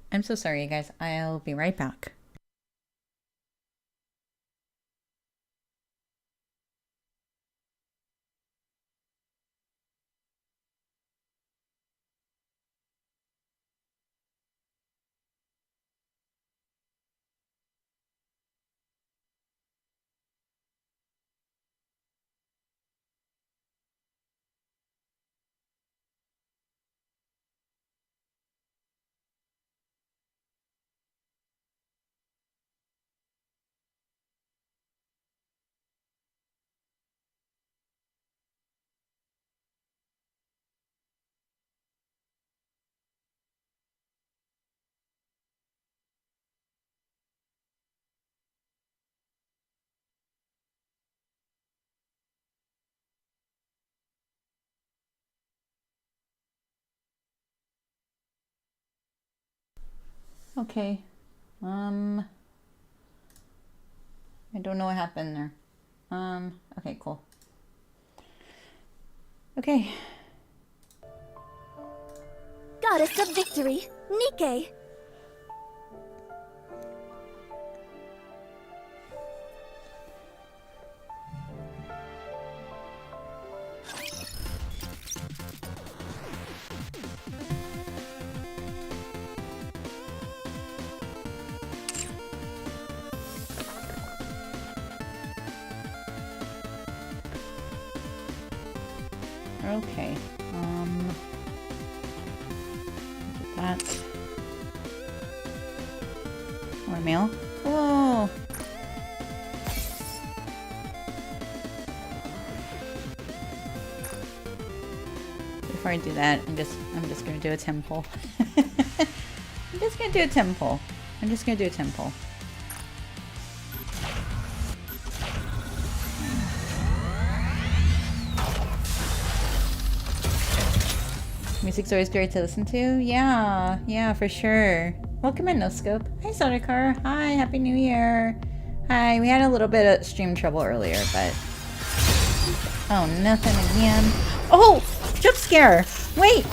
I'm so sorry, you guys. I'll be right back. Okay. I don't know what happened there. Okay, cool. Okay. Goddess of victory, NIKKE! Okay. That. More mail. Whoa. Before I do that, I'm just gonna do a temple. I'm just gonna do a temple. Music's always great to listen to. Yeah, for sure. Welcome in, No Scope. Hi, Sodakar. Hi, Happy New Year. Hi, we had a little bit of stream trouble earlier, but... Oh, nothing again. Oh! Jump scare! Wait!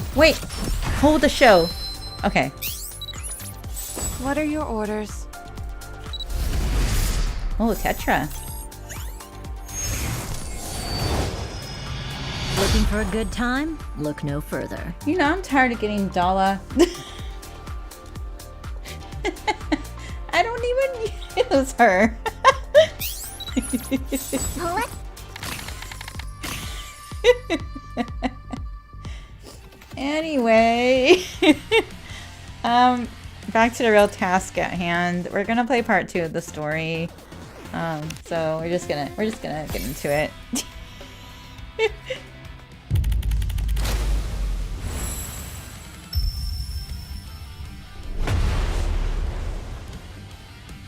Hold the show. Okay. What are your orders? Oh, Tetra. Looking for a good time? Look no further. You know, I'm tired of getting Dala. I don't even use her. Anyway, back to the real task at hand. We're gonna play part 2 of the story. So we're just gonna get into it.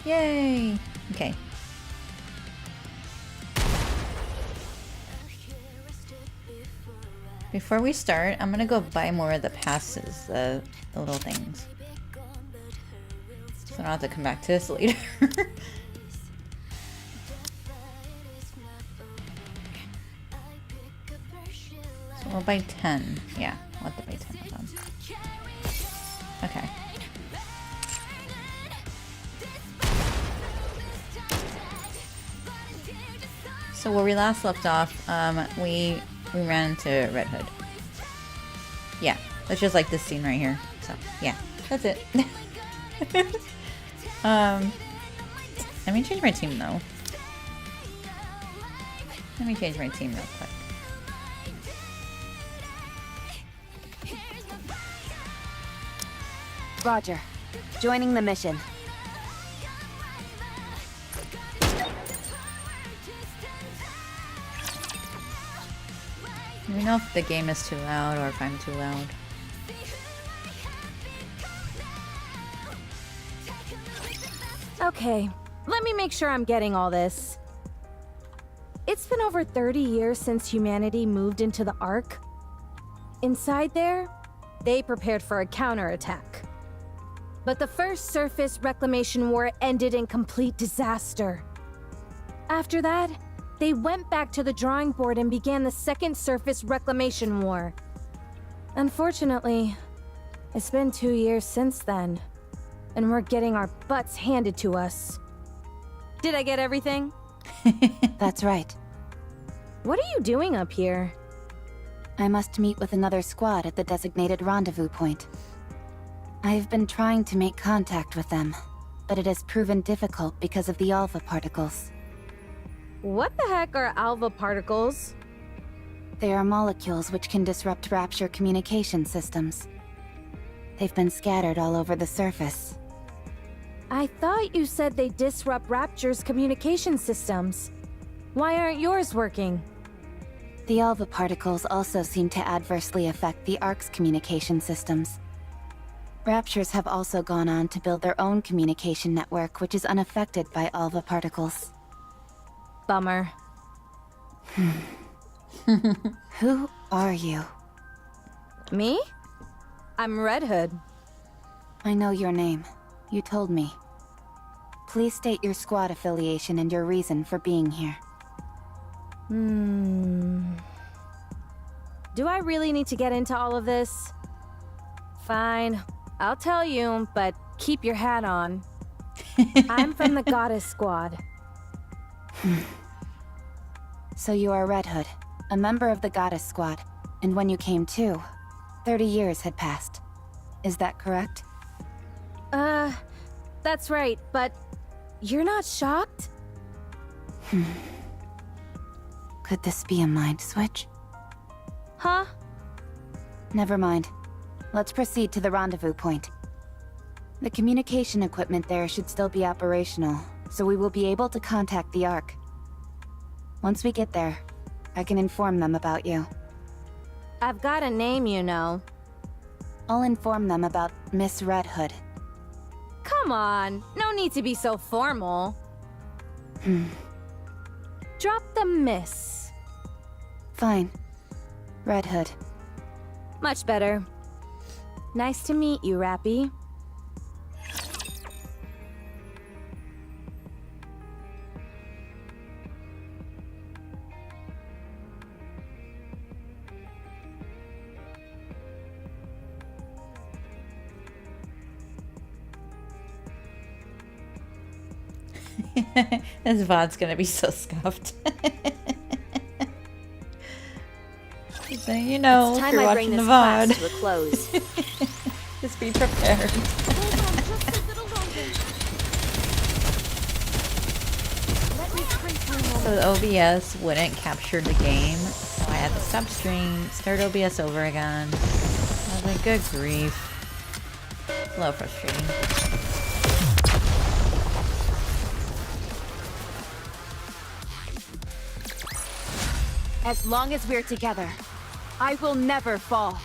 Yay! Okay. Before we start, I'm gonna go buy more of the passes, the little things. So I don't have to come back to this later. So we'll buy 10. Yeah, we'll have to buy 10 of them. Okay. So where we last left off, we ran into Red Hood. Yeah, that's just like this scene right here. So yeah, that's it. Let me change my team though. Let me change my team real quick. Roger. Joining the mission. Let me know if the game is too loud or if I'm too loud. Okay, let me make sure I'm getting all this. It's been over 30 years since humanity moved into the Ark. Inside there, they prepared for a counterattack. But the first surface reclamation war ended in complete disaster. After that, they went back to the drawing board and began the second surface reclamation war. Unfortunately, it's been 2 years since then. and we're getting our butts handed to us. Did I get everything? That's right. What are you doing up here? I must meet with another squad at the designated rendezvous point. I've been trying to make contact with them, but it has proven difficult because of the alpha particles. What the heck are alpha particles? They are molecules which can disrupt Rapture communication systems. They've been scattered all over the surface. I thought you said they disrupt Rapture's communication systems. Why aren't yours working? The alpha particles also seem to adversely affect the Ark's communication systems. Raptures have also gone on to build their own communication network which is unaffected by alpha particles. Bummer. Who are you? Me? I'm Red Hood. I know your name. You told me. Please state your squad affiliation and your reason for being here. Do I really need to get into all of this? Fine, I'll tell you, but keep your hat on. I'm from the Goddess Squad. So you are Red Hood, a member of the Goddess Squad, and when you came to, 30 years had passed. Is that correct? That's right, but you're not shocked? Could this be a mind switch? Huh? Never mind. Let's proceed to the rendezvous point. The communication equipment there should still be operational, so we will be able to contact the Ark. Once we get there, I can inform them about you. I've got a name, you know. I'll inform them about Miss Red Hood. Come on, no need to be so formal. Drop the miss. Fine. Red Hood. Much better. Nice to meet you, Rappy. This VOD's gonna be so scuffed. So, you know, It's if time you're I bring watching the this class VOD, to a close. just be prepared. So the OBS wouldn't capture the game, so I had to stop stream, start OBS over again. I was like, good grief. It's a little frustrating. As long as we're together, I will never fall.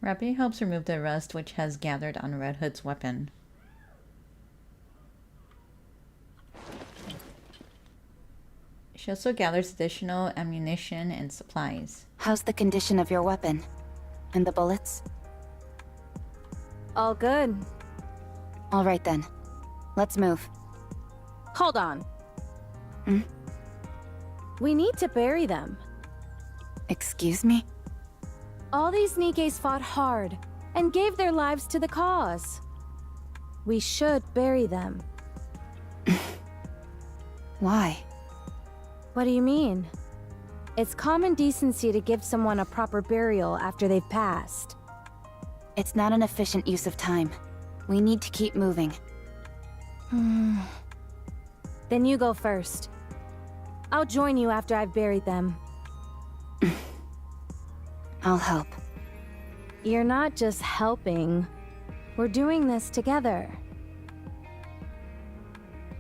Rappy helps remove the rust which has gathered on Red Hood's weapon. She also gathers additional ammunition and supplies. How's the condition of your weapon? And the bullets? All good. All right then. Let's move. Hold on. We need to bury them. Excuse me? All these Nikkes fought hard and gave their lives to the cause. We should bury them. Why? What do you mean? It's common decency to give someone a proper burial after they've passed. It's not an efficient use of time. We need to keep moving. Then you go first. I'll join you after I've buried them. I'll help. You're not just helping. We're doing this together.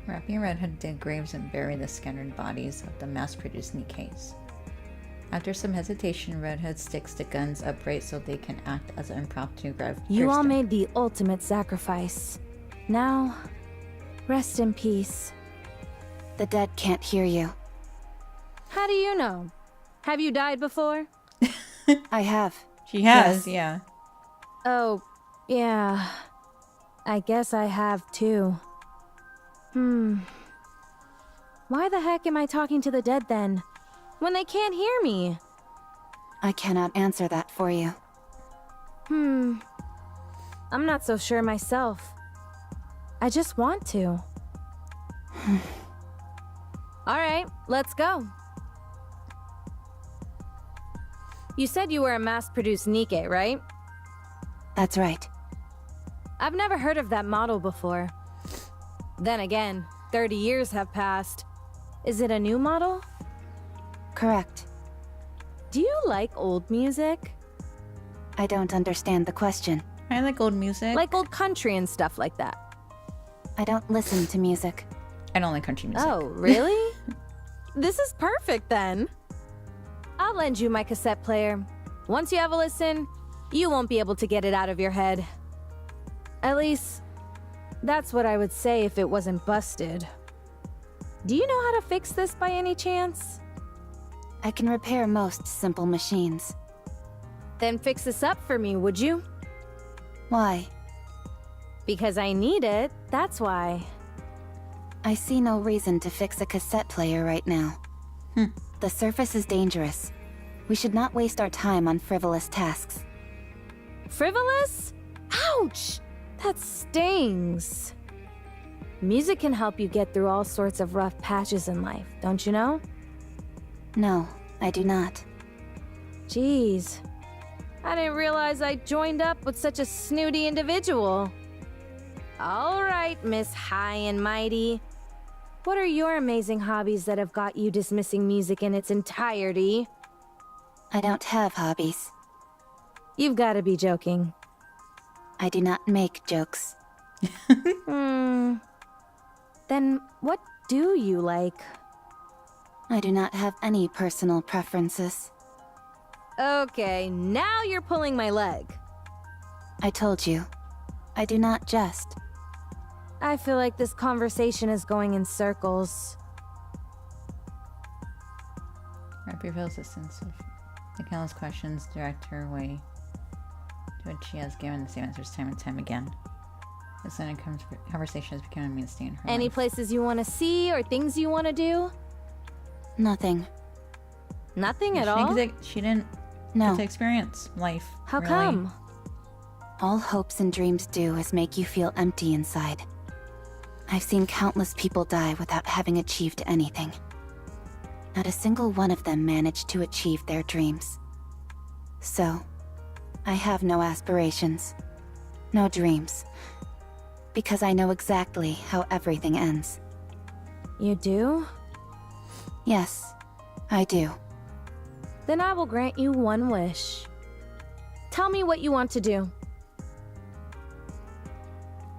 Rappy and Red Hood dig graves and bury the scattered bodies of the mass-produced Nikkes. After some hesitation, Red Hood sticks the guns upright so they can act as an impromptu grave. You all made the ultimate sacrifice. Now, rest in peace. The dead can't hear you. How do you know? Have you died before? I have. She has, Yes. yeah. Oh, Yeah, I guess I have too. Why the heck am I talking to the dead then? When they can't hear me? I cannot answer that for you. I'm not so sure myself. I just want to. Alright, let's go. You said you were a mass-produced NIKKE, right? That's right. I've never heard of that model before. Then again, 30 years have passed. Is it a new model? Correct. Do you like old music? I don't understand the question. I like old music. Like old country and stuff like that. I don't listen to music. I don't like country music. Oh, really? This is perfect then. I'll lend you my cassette player. Once you have a listen, you won't be able to get it out of your head. At least, that's what I would say if it wasn't busted. Do you know how to fix this by any chance? I can repair most simple machines. Then fix this up for me, would you? Why? Because I need it, that's why. I see no reason to fix a cassette player right now. The surface is dangerous. We should not waste our time on frivolous tasks. Frivolous? Ouch! That stings. Music can help you get through all sorts of rough patches in life, don't you know? No, I do not. Jeez. I didn't realize I joined up with such a snooty individual. All right, Miss High and Mighty. What are your amazing hobbies that have got you dismissing music in its entirety? I don't have hobbies. You've got to be joking. I do not make jokes. Then what do you like? I do not have any personal preferences. Okay, now you're pulling my leg. I told you, I do not jest. I feel like this conversation is going in circles. Rapid assistance. The countless questions direct her away to which she has given the same answers time and time again. This then conversation has become a mainstay in her Any life. places you want to see or things you want to do? Nothing. Nothing at She all? she didn't No. get to experience life. How really. come? All hopes and dreams do is make you feel empty inside. I've seen countless people die without having achieved anything. Not a single one of them managed to achieve their dreams. So, I have no aspirations, no dreams, because I know exactly how everything ends. You do? Yes, I do. Then I will grant you one wish. Tell me what you want to do.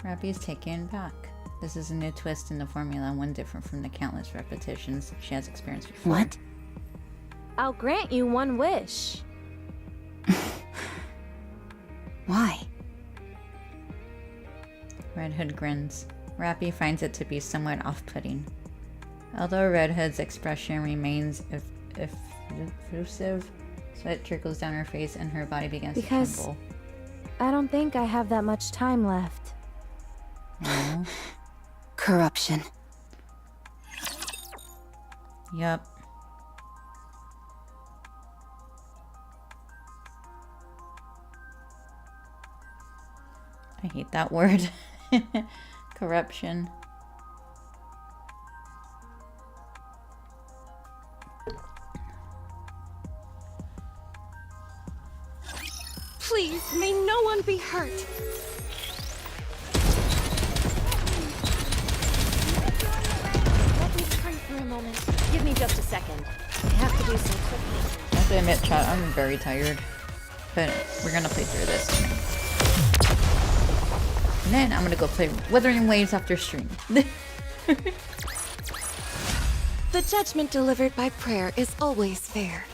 Rappy is taken back. This is a new twist in the formula, one different from the countless repetitions she has experienced before. What? I'll grant you one wish. Why? Red Hood grins. Rappy finds it to be somewhat off-putting. Although Red Hood's expression remains effusive, sweat trickles down her face and her body begins to tremble. I don't think I have that much time left. No. Corruption. Yup. I hate that word. Corruption. Please, may no one be hurt. Let me pray for a moment. Give me just a second. I have to do some quick. I have to admit, chat, I'm very tired. But we're gonna play through this tonight. And then I'm gonna go play Wuthering Waves after stream. The judgment delivered by prayer is always fair.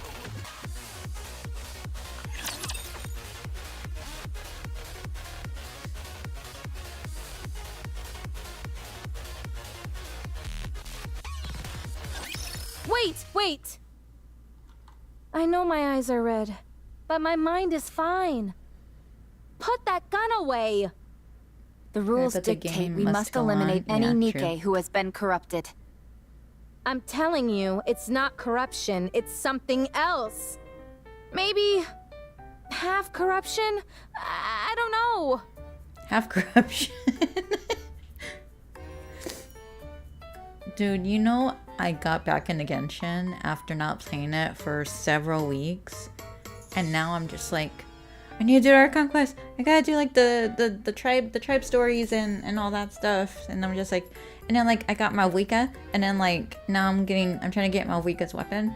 Wait! I know my eyes are red, but my mind is fine. Put that gun away! The rules but the dictate game we must must go eliminate on. any Yeah, true. NIKKE who has been corrupted. I'm telling you, it's not corruption, it's something else. Maybe half corruption? I don't know. Half corruption. Dude, you know I got back into Genshin after not playing it for several weeks. And now I'm just like, I need to do our conquest. I gotta do like the tribe stories and all that stuff. And I'm just like, and then like I got my Wika, and then like now I'm trying to get my Wika's weapon.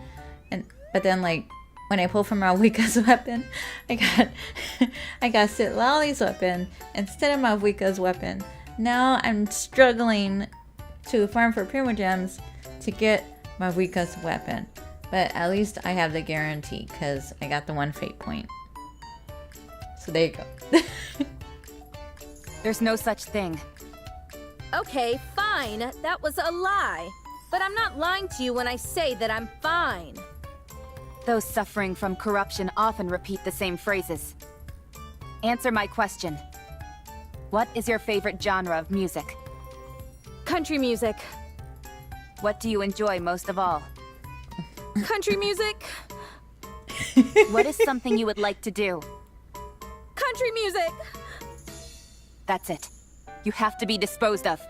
But then like when I pull from my Wika's weapon, I got Sit Lolly's weapon instead of my Wika's weapon. Now I'm struggling to farm for Primogems to get my Wika's weapon. But at least I have the guarantee because I got the 1 fate point. So there you go. There's no such thing. Okay, fine. That was a lie. But I'm not lying to you when I say that I'm fine. Those suffering from corruption often repeat the same phrases. Answer my question. What is your favorite genre of music? Country music. What do you enjoy most of all? Country music. What is something you would like to do? Country music. That's it. You have to be disposed of.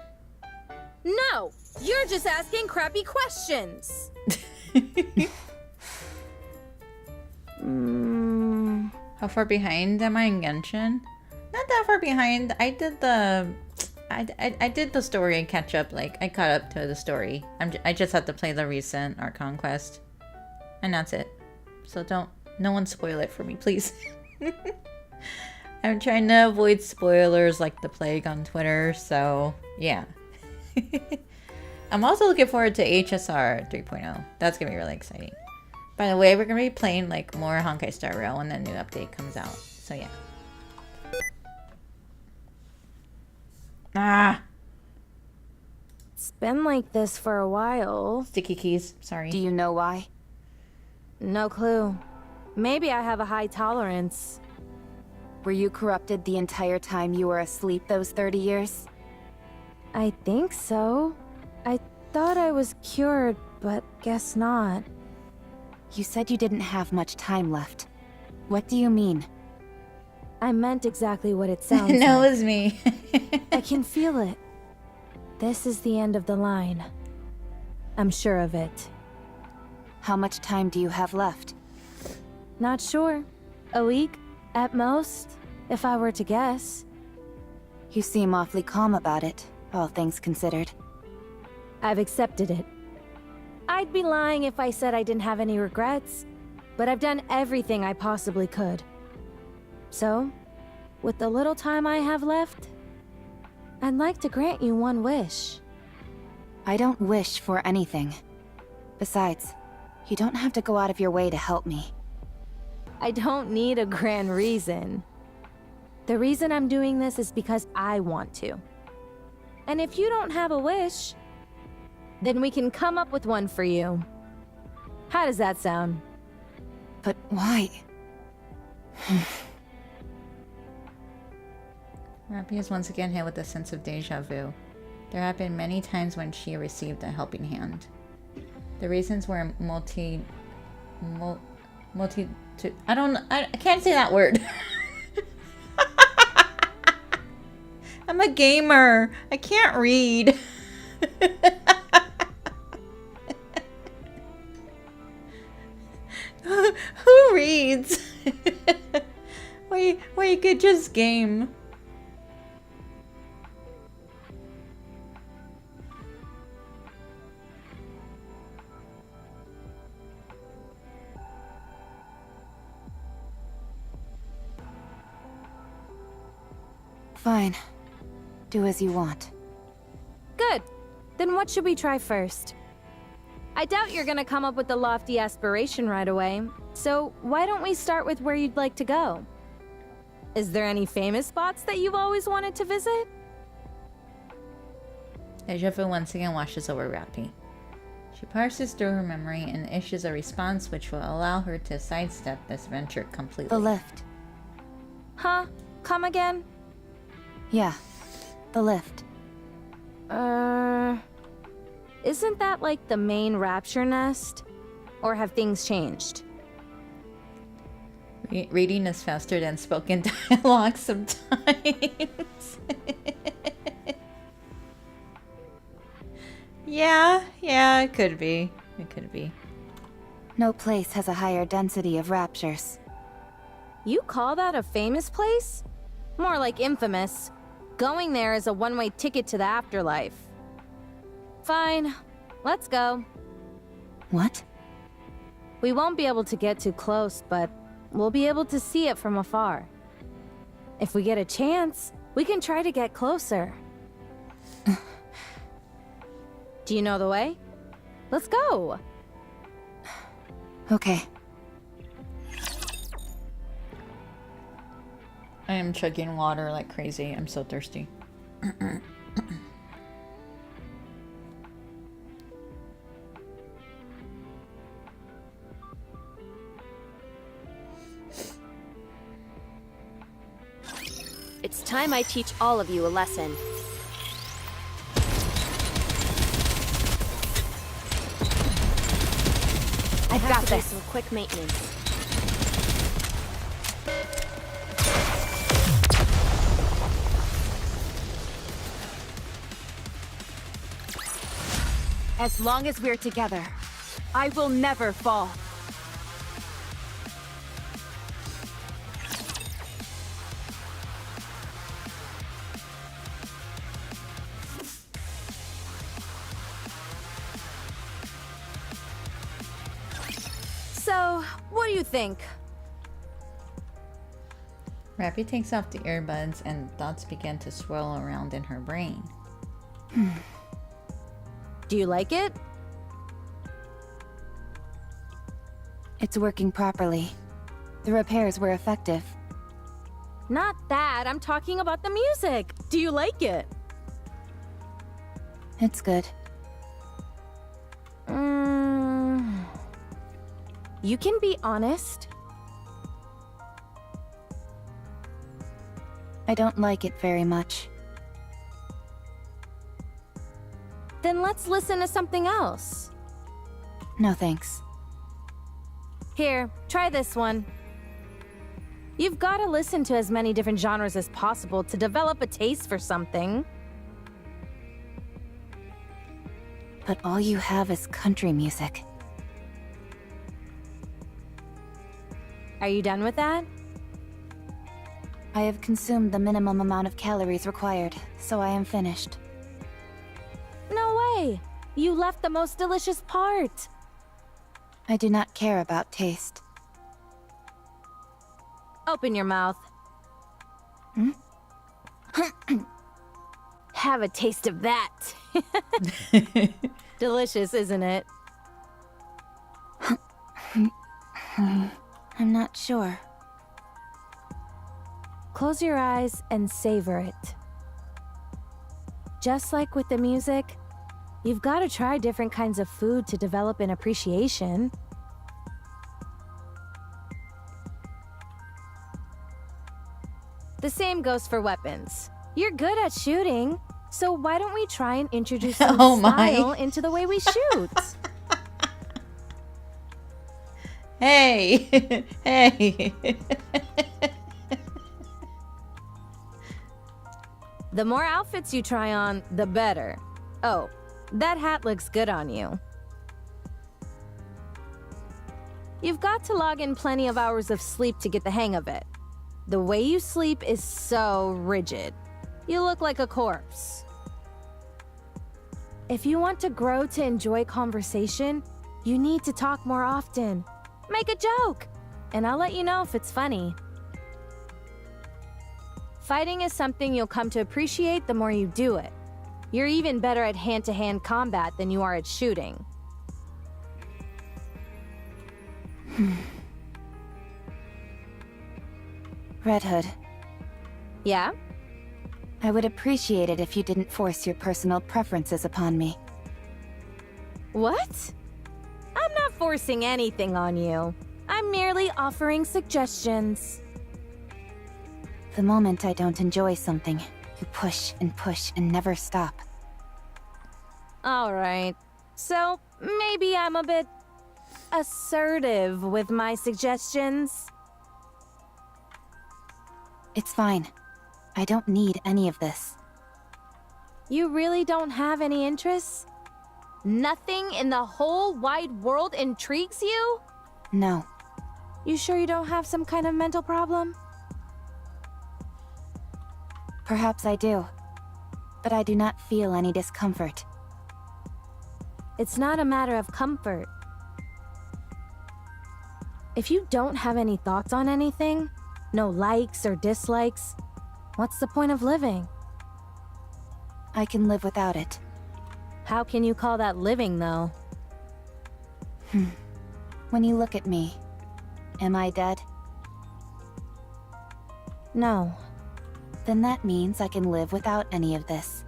No, you're just asking crappy questions. How far behind am I in Genshin? Not that far behind. I did the story and catch up. Like I caught up to the story. I just have to play the recent Art Conquest, and that's it. So no one spoil it for me, please. I'm trying to avoid spoilers like the plague on Twitter. So yeah. I'm also looking forward to HSR 3.0. That's gonna be really exciting. By the way, we're gonna be playing like more Honkai Star Rail when the new update comes out. So yeah. Ah, It's been like this for a while. sticky keys. Sorry. Do you know why? No clue. Maybe I have a high tolerance. Were you corrupted the entire time you were asleep those 30 years? I think so. I thought I was cured, but guess not. You said you didn't have much time left. What do you mean? I meant exactly what it sounds No, like. it was me. I can feel it. This is the end of the line. I'm sure of it. How much time do you have left? Not sure. A week, at most, if I were to guess. You seem awfully calm about it, all things considered. I've accepted it. I'd be lying if I said I didn't have any regrets, but I've done everything I possibly could. So, with the little time I have left, I'd like to grant you one wish. I don't wish for anything. Besides, you don't have to go out of your way to help me. I don't need a grand reason. The reason I'm doing this is because I want to. And if you don't have a wish, then we can come up with one for you. How does that sound? But why? Rappy is once again hit with a sense of deja vu. There have been many times when she received a helping hand. The reasons were I can't say that word. I'm a gamer. I can't read. Who reads? Well, you could just game. Fine. Do as you want. Good. Then what should we try first? I doubt you're gonna come up with a lofty aspiration right away, so why don't we start with where you'd like to go? Is there any famous spots that you've always wanted to visit? Deja vu once again washes over Rappy. She parses through her memory and issues a response which will allow her to sidestep this venture completely. The lift. Huh? come again? Yeah, the lift. Isn't that like the main rapture nest? Or have things changed? Reading is faster than spoken dialogue sometimes. Yeah, it could be. It could be. No place has a higher density of raptures. You call that a famous place? More like infamous. Going there is a one-way ticket to the afterlife. Fine, let's go. What? We won't be able to get too close, but we'll be able to see it from afar. If we get a chance, we can try to get closer. Do you know the way? Let's go! Okay. I am chugging water like crazy. I'm so thirsty. It's time I teach all of you a lesson. I've got Do this. some quick maintenance. As long as we're together, I will never fall. So, what do you think? Rappy takes off the earbuds and thoughts begin to swirl around in her brain. Do you like it? It's working properly. The repairs were effective. Not that, I'm talking about the music. Do you like it? It's good. You can be honest. I don't like it very much. Then let's listen to something else. No thanks. Here, try this one. You've got to listen to as many different genres as possible to develop a taste for something. But all you have is country music. Are you done with that? I have consumed the minimum amount of calories required, so I am finished. No way! You left the most delicious part! I do not care about taste. Open your mouth. Have a taste of that. Delicious, isn't it? I'm not sure. Close your eyes and savor it. Just like with the music, you've got to try different kinds of food to develop an appreciation. The same goes for weapons. You're good at shooting, so why don't we try and introduce some style into the way we shoot? Hey! Hey! The more outfits you try on, the better. Oh, that hat looks good on you. You've got to log in plenty of hours of sleep to get the hang of it. The way you sleep is so rigid. You look like a corpse. If you want to grow to enjoy conversation, you need to talk more often. Make a joke, and I'll let you know if it's funny. Fighting is something you'll come to appreciate the more you do it. You're even better at hand-to-hand combat than you are at shooting. Red Hood, Yeah? I would appreciate it if you didn't force your personal preferences upon me. What? I'm not forcing anything on you. I'm merely offering suggestions. The moment I don't enjoy something, you push and never stop. Alright. So, maybe I'm a bit assertive with my suggestions. It's fine. I don't need any of this. You really don't have any interests? Nothing in the whole wide world intrigues you? No. You sure you don't have some kind of mental problem? Perhaps I do. But I do not feel any discomfort. It's not a matter of comfort. If you don't have any thoughts on anything, no likes or dislikes, what's the point of living? I can live without it. How can you call that living, though? When you look at me, am I dead? No. Then that means I can live without any of this.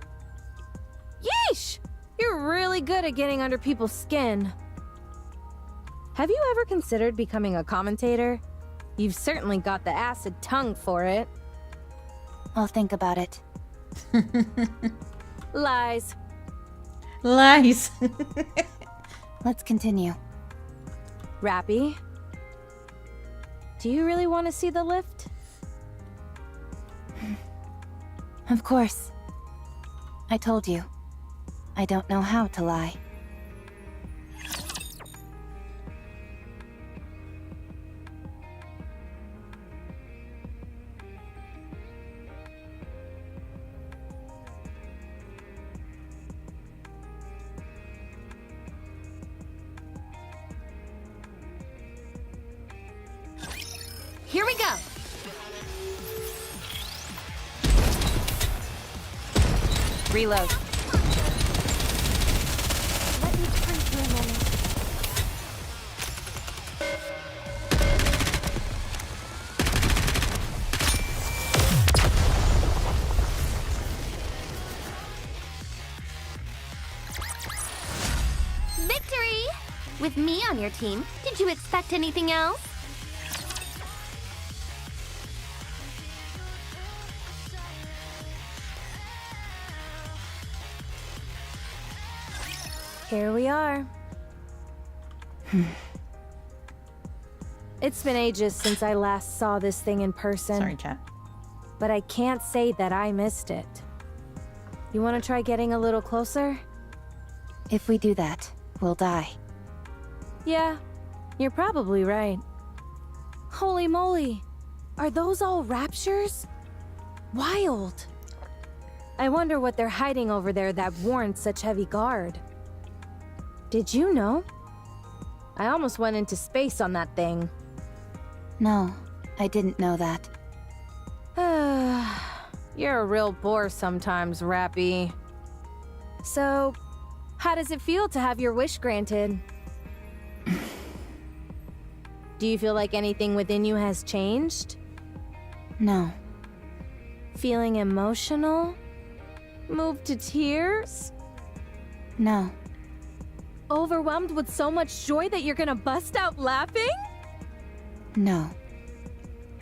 Yeesh! You're really good at getting under people's skin. Have you ever considered becoming a commentator? You've certainly got the acid tongue for it. I'll think about it. Lies. Lies. Let's continue. Rappy? Do you really want to see the lift? Of course. I told you. I don't know how to lie. Here we go. Reload. Let me think for a moment. Victory! With me on your team, did you expect anything else? Here we are. It's been ages since I last saw this thing in person. Sorry, chat. But I can't say that I missed it. You want to try getting a little closer? If we do that, we'll die. Yeah, you're probably right. Holy moly! Are those all raptures? Wild! I wonder what they're hiding over there that warrants such heavy guard. Did you know? I almost went into space on that thing. No, I didn't know that. You're a real bore sometimes, Rappy. So, how does it feel to have your wish granted? Do you feel like anything within you has changed? No. Feeling emotional? Moved to tears? No. Overwhelmed with so much joy that you're gonna bust out laughing? No.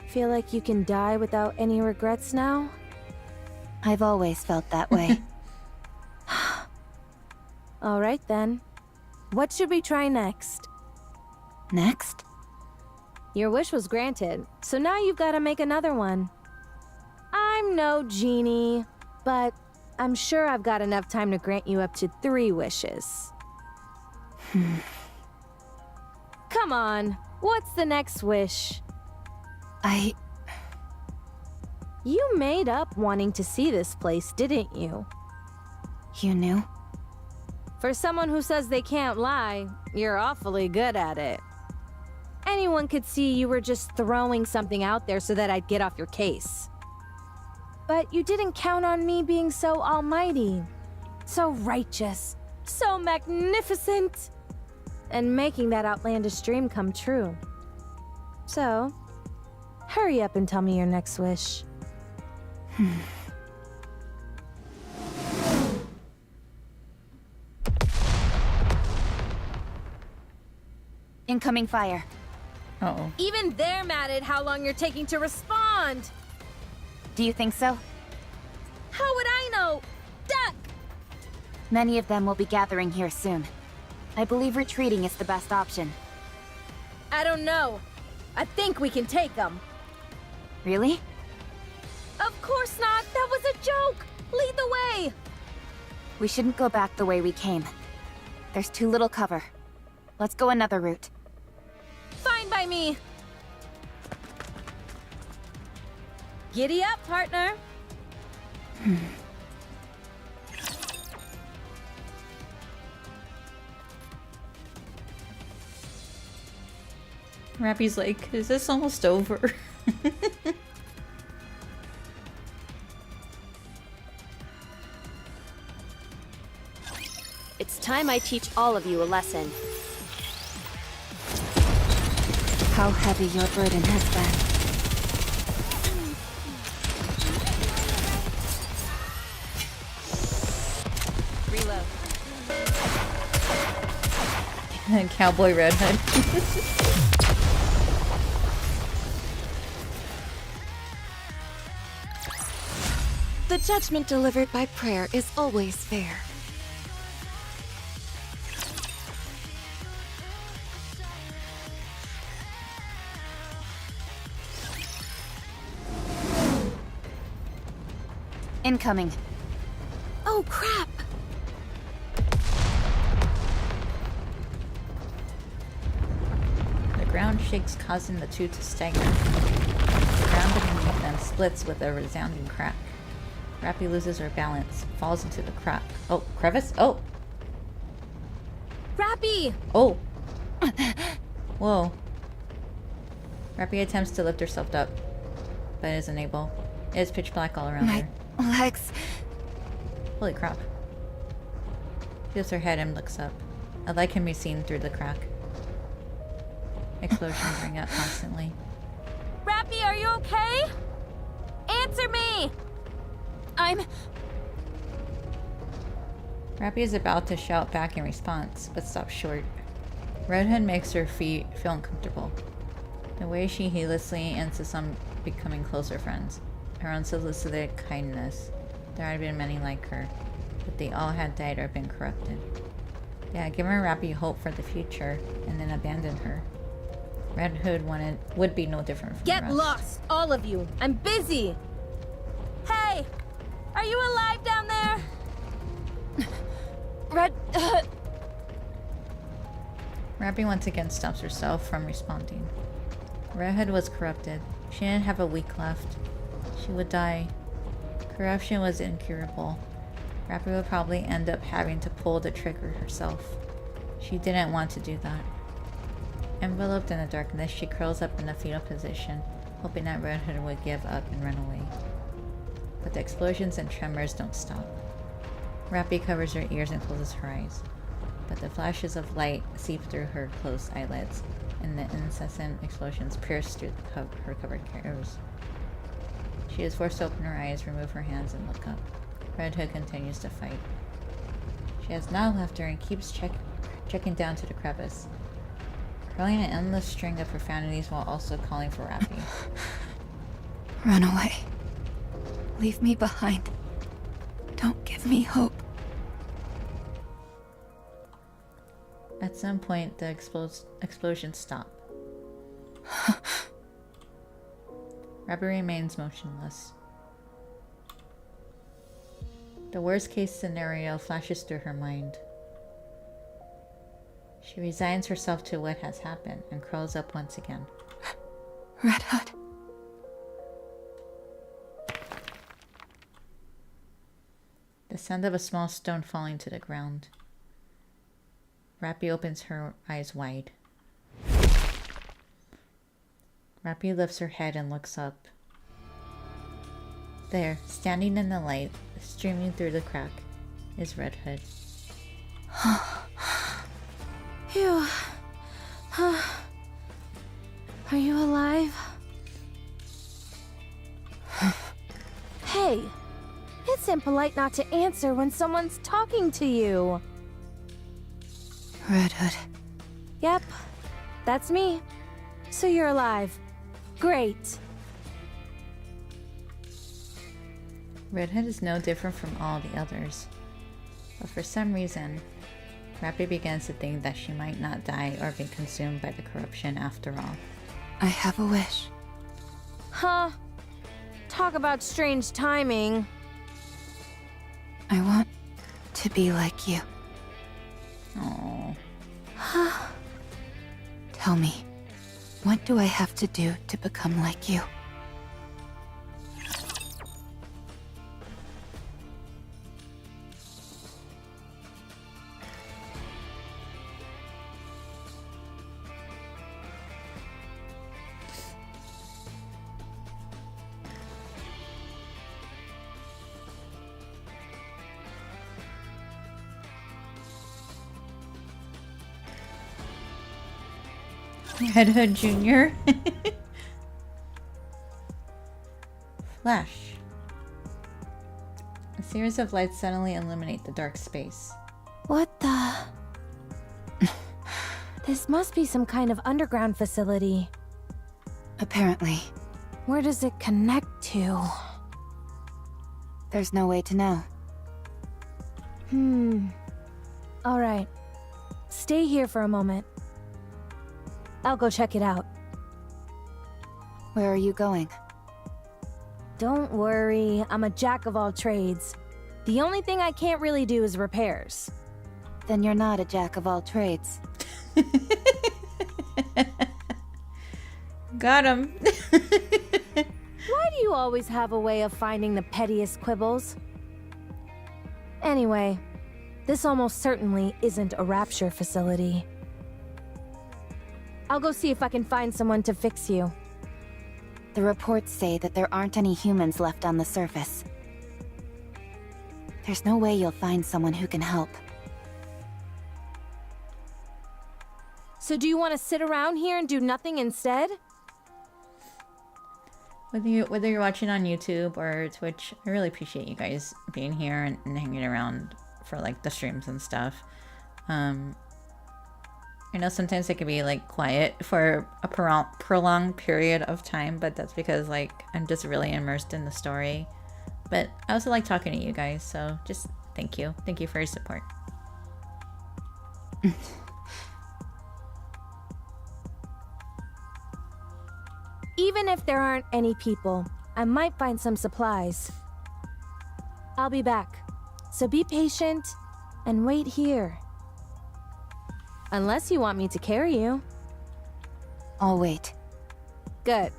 Feel like you can die without any regrets now? I've always felt that way. Alright then. What should we try next? Next? Your wish was granted, so now you've gotta make another one. I'm no genie, but I'm sure I've got enough time to grant you up to 3 wishes. Come on, what's the next wish? You made up wanting to see this place, didn't you? You knew? For someone who says they can't lie, you're awfully good at it. Anyone could see you were just throwing something out there so that I'd get off your case. But you didn't count on me being so almighty, so righteous, so magnificent, and making that outlandish dream come true. So, hurry up and tell me your next wish. Incoming fire. Uh-oh. Even they're mad at how long you're taking to respond! Do you think so? How would I know? Duck! Many of them will be gathering here soon. I believe retreating is the best option. I don't know. I think we can take them. Really? Of course not! That was a joke! Lead the way! We shouldn't go back the way we came. There's too little cover. Let's go another route. Fine by me! Giddy up, partner! Rappy's like, is this almost over? It's time I teach all of you a lesson. How heavy your burden has been. Reload. Cowboy redhead. The judgment delivered by prayer is always fair. Incoming. Oh, crap! The ground shakes, causing the two to stagger. The ground beneath them splits with a resounding crack. Rappy loses her balance, falls into the crack. Oh, crevice? Oh! Rappy! Oh! Whoa. Rappy attempts to lift herself up, but is unable. It is pitch black all around My her. legs. Holy crap. She lifts her head and looks up. A light can be seen through the crack. Explosions ring out constantly. Rappy, are you okay? Answer me! Rappy is about to shout back in response, but stops short. Redhead makes her feet feel uncomfortable. The way she heedlessly insists on becoming closer friends. Her unsolicited kindness. There had been many like her, but they all had died or been corrupted. They had given Rappy hope for the future, and then abandoned her. Red Hood would be no different from the Get rest. lost, all of you! I'm busy! Hey! Are you alive down there? Red... Rappy once again stops herself from responding. Redhead was corrupted. She didn't have a week left. She would die. Corruption was incurable. Rappy would probably end up having to pull the trigger herself. She didn't want to do that. Enveloped in the darkness, she curls up in a fetal position, hoping that Red Hood would give up and run away. But the explosions and tremors don't stop. Rappy covers her ears and closes her eyes, but the flashes of light seep through her closed eyelids, and the incessant explosions pierce through her covered ears. She is forced to open her eyes, remove her hands, and look up. Red Hood continues to fight. She has now left her and keeps checking down to the crevice, hurling an endless string of profanities while also calling for Rappy. Run away. Leave me behind. Don't give me hope. At some point, the explosions stop. Rappy remains motionless. The worst-case scenario flashes through her mind. She resigns herself to what has happened and curls up once again. Red Hood. The sound of a small stone falling to the ground. Rappy opens her eyes wide. Rappy lifts her head and looks up. There, standing in the light, streaming through the crack, is Red Hood. Phew. Are you alive? Hey! It's impolite not to answer when someone's talking to you. Red Hood. Yep, that's me. So you're alive. Great. Redhead is no different from all the others. But for some reason, Rappy begins to think that she might not die or be consumed by the corruption after all. I have a wish. Huh? Talk about strange timing. I want to be like you. Oh. Tell me, what do I have to do to become like you? Red Hood Jr. Flash. A series of lights suddenly illuminate the dark space. What the? This must be some kind of underground facility. Apparently, Where does it connect to? there's no way to know. Alright. Stay here for a moment. I'll go check it out. Where are you going? Don't worry, I'm a jack of all trades. The only thing I can't really do is repairs. Then you're not a jack of all trades. Got him. Why do you always have a way of finding the pettiest quibbles? Anyway, this almost certainly isn't a rapture facility. I'll go see if I can find someone to fix you. The reports say that there aren't any humans left on the surface. There's no way you'll find someone who can help. So do you want to sit around here and do nothing instead? Whether you're watching on YouTube or Twitch, I really appreciate you guys being here and hanging around for like the streams and stuff. I know sometimes it can be like quiet for a prolonged period of time, but that's because like I'm just really immersed in the story. But I also like talking to you guys, so just thank you. Thank you for your support. Even if there aren't any people, I might find some supplies. I'll be back, so be patient and wait here. Unless you want me to carry you. I'll wait. Good.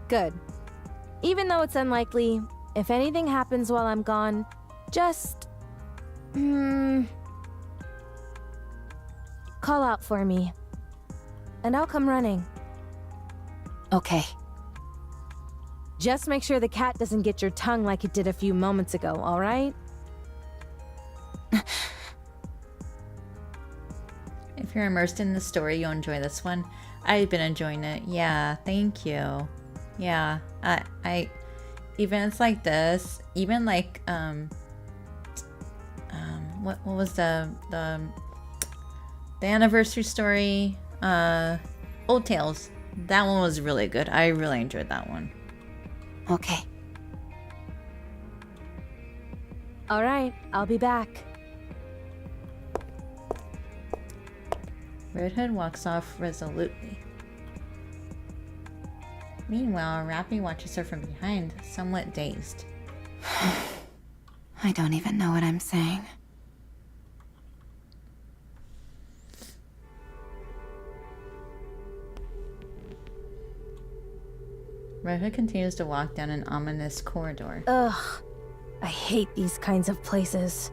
Good. Even though it's unlikely, if anything happens while I'm gone, just... call out for me. And I'll come running. Okay. Just make sure the cat doesn't get your tongue like it did a few moments ago, alright? If you're immersed in the story, you'll enjoy this one. I've been enjoying it. Yeah, thank you. Yeah, I events like this, even like what was the anniversary story? Old Tales. That one was really good. I really enjoyed that one. Okay. Alright, I'll be back. Red Hood walks off resolutely. Meanwhile, Rappy watches her from behind, somewhat dazed. I don't even know what I'm saying. Red Hood continues to walk down an ominous corridor. Ugh. I hate these kinds of places.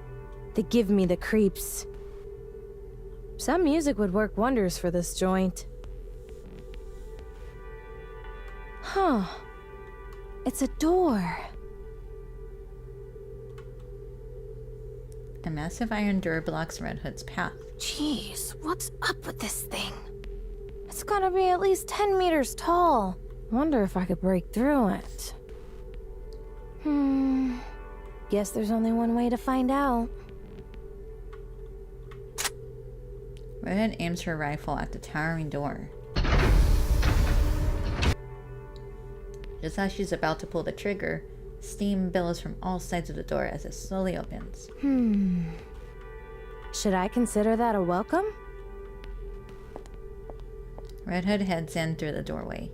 They give me the creeps. Some music would work wonders for this joint. Huh. It's a door. A massive iron door blocks Red Hood's path. Jeez, what's up with this thing? It's gotta be at least 10 meters tall. Wonder if I could break through it. Guess there's only one way to find out. Red Hood aims her rifle at the towering door. Just as she's about to pull the trigger, Steam billows from all sides of the door as it slowly opens. Should I consider that a welcome? Red Hood heads in through the doorway.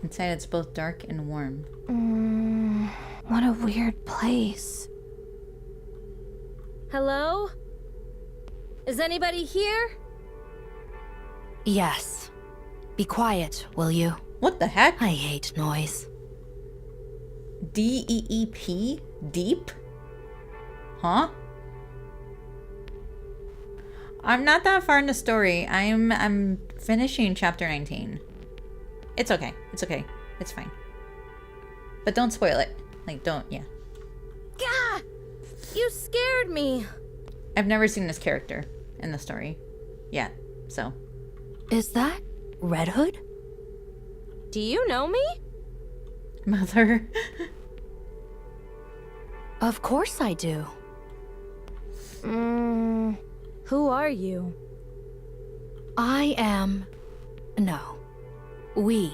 Inside it's both dark and warm. What a weird place. Hello? Is anybody here? Yes. Be quiet, will you? What the heck? I hate noise. D.E.E.P? Deep? Huh? I'm not that far in the story. I'm finishing chapter 19. It's okay. It's okay. It's fine. But don't spoil it. Like, don't, yeah. Gah! You scared me. I've never seen this character in the story yet, so. Is that Red Hood? Do you know me? Mother. Of course I do. Who are you? I am... No. We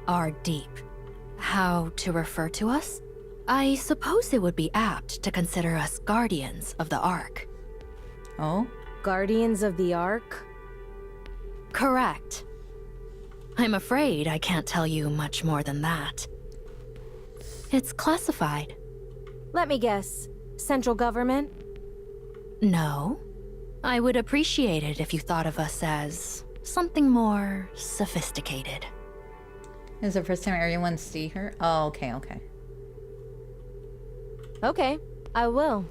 are Deep. How to refer to us? I suppose it would be apt to consider us guardians of the Ark. Oh? Guardians of the Ark? Correct. I'm afraid I can't tell you much more than that. It's classified. Let me guess. Central government? No. I would appreciate it if you thought of us as something more sophisticated. This is the first time everyone see her? Oh, okay, okay. Okay, I will.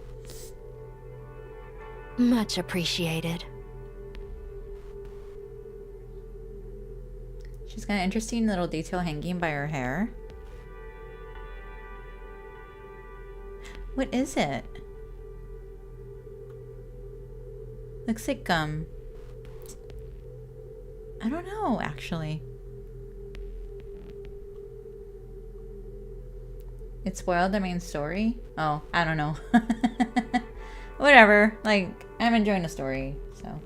Much appreciated. She's got an interesting little detail hanging by her hair. What is it? Looks like, I don't know, actually. It spoiled the main story? Oh, I don't know. Whatever. Like, I'm enjoying the story, so.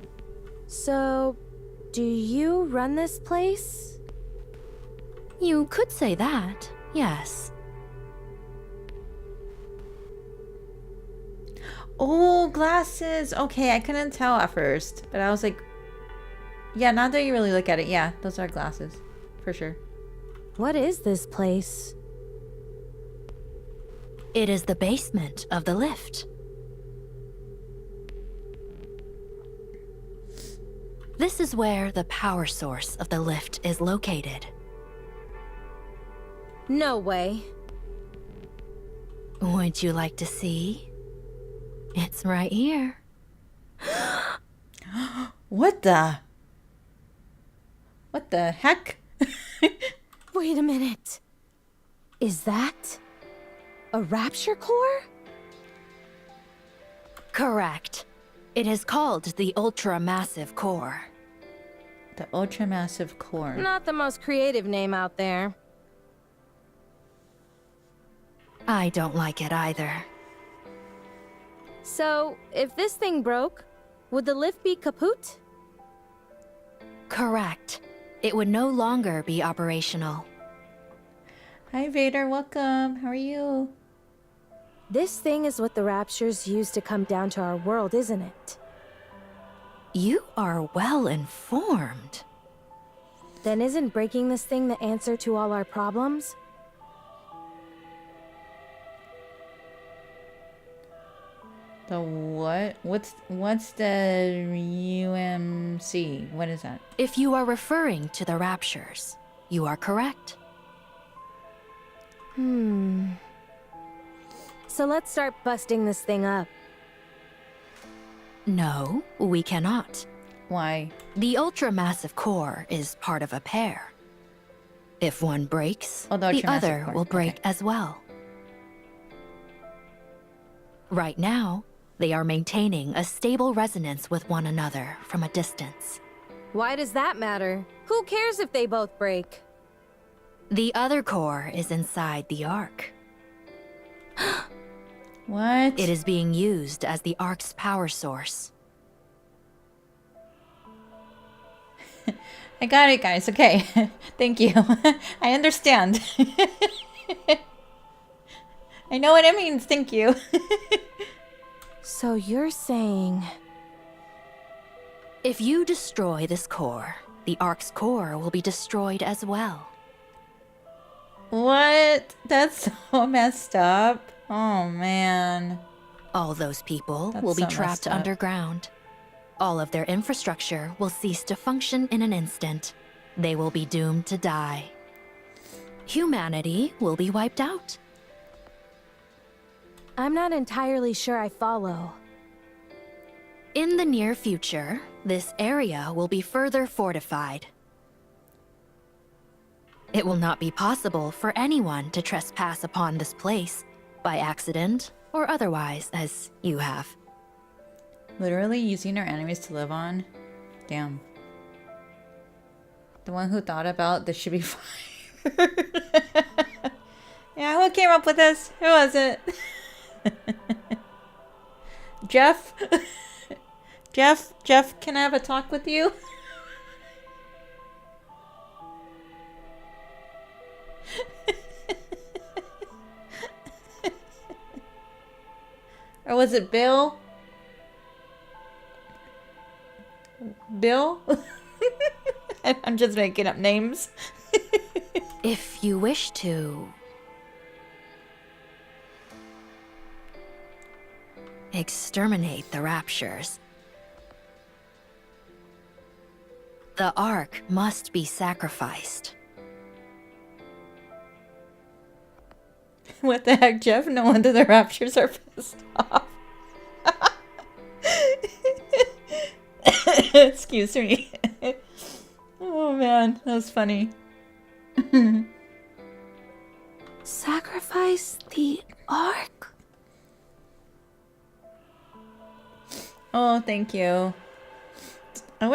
So, do you run this place? You could say that, yes. Oh, glasses. Okay, I couldn't tell at first, but I was like, yeah, now that you really look at it, yeah, those are glasses, for sure. What is this place? It is the basement of the lift. This is where the power source of the lift is located. No way. Would you like to see? It's right here. What the heck? Wait a minute. Is that a rapture core? Correct. It is called the ultra-massive core. The ultra-massive core. Not the most creative name out there. I don't like it either. So, if this thing broke, would the lift be kaput? Correct. It would no longer be operational. Hi, Vader. Welcome. How are you? This thing is what the Raptures use to come down to our world, isn't it? You are well informed. Then isn't breaking this thing the answer to all our problems? The what? What's the UMC? What is that? If you are referring to the raptures, you are correct. So let's start busting this thing up. No, we cannot. Why? The ultra-massive core is part of a pair. If one breaks, Oh, the the ultra-massive other core. will break Okay. as well. Right now, they are maintaining a stable resonance with one another from a distance. Why does that matter? Who cares if they both break? The other core is inside the Ark. What? It is being used as the Ark's power source. I got it, guys. Okay. Thank you. I understand. I know what it means, thank you. So you're saying... If you destroy this core, the Ark's core will be destroyed as well. What? That's so messed up. Oh, man. All those people That's will be so messed trapped up. underground. All of their infrastructure will cease to function in an instant. They will be doomed to die. Humanity will be wiped out. I'm not entirely sure I follow. In the near future, this area will be further fortified. It will not be possible for anyone to trespass upon this place, by accident or otherwise, as you have. Literally using our enemies to live on? Damn. The one who thought about this should be fired. Yeah, who came up with this? Who was it? Jeff? Jeff, can I have a talk with you? Or was it Bill? Bill? I'm just making up names. If you wish to... exterminate the Raptures, the Ark must be sacrificed. What the heck, Jeff? No wonder the Raptures are pissed off. Excuse me. Oh man, that was funny. Sacrifice the Ark? Oh, thank you. I've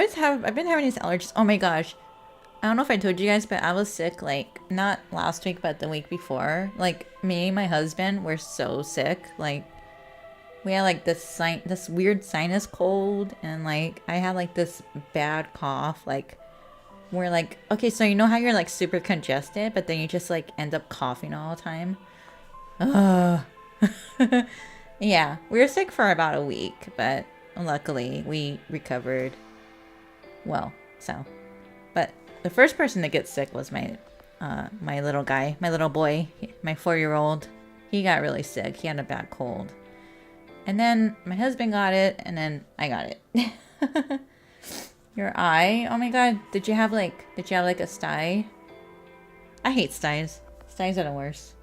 been having these allergies. Oh my gosh. I don't know if I told you guys, but I was sick, like, not last week, but the week before. Like, me and my husband were so sick. Like, we had, like, this weird sinus cold, and, like, I had, like, this bad cough. Like, we're like, okay, so you know how you're, like, super congested, but then you just, like, end up coughing all the time? Ugh. Yeah, we were sick for about a week, but luckily we recovered well, so. But the first person to get sick was my little guy, my little boy, my 4-year-old. He got really sick. He had a bad cold. And then my husband got it, and then I got it. Your eye? Oh my god, did you have like a sty? I hate styes. Styes are the worst.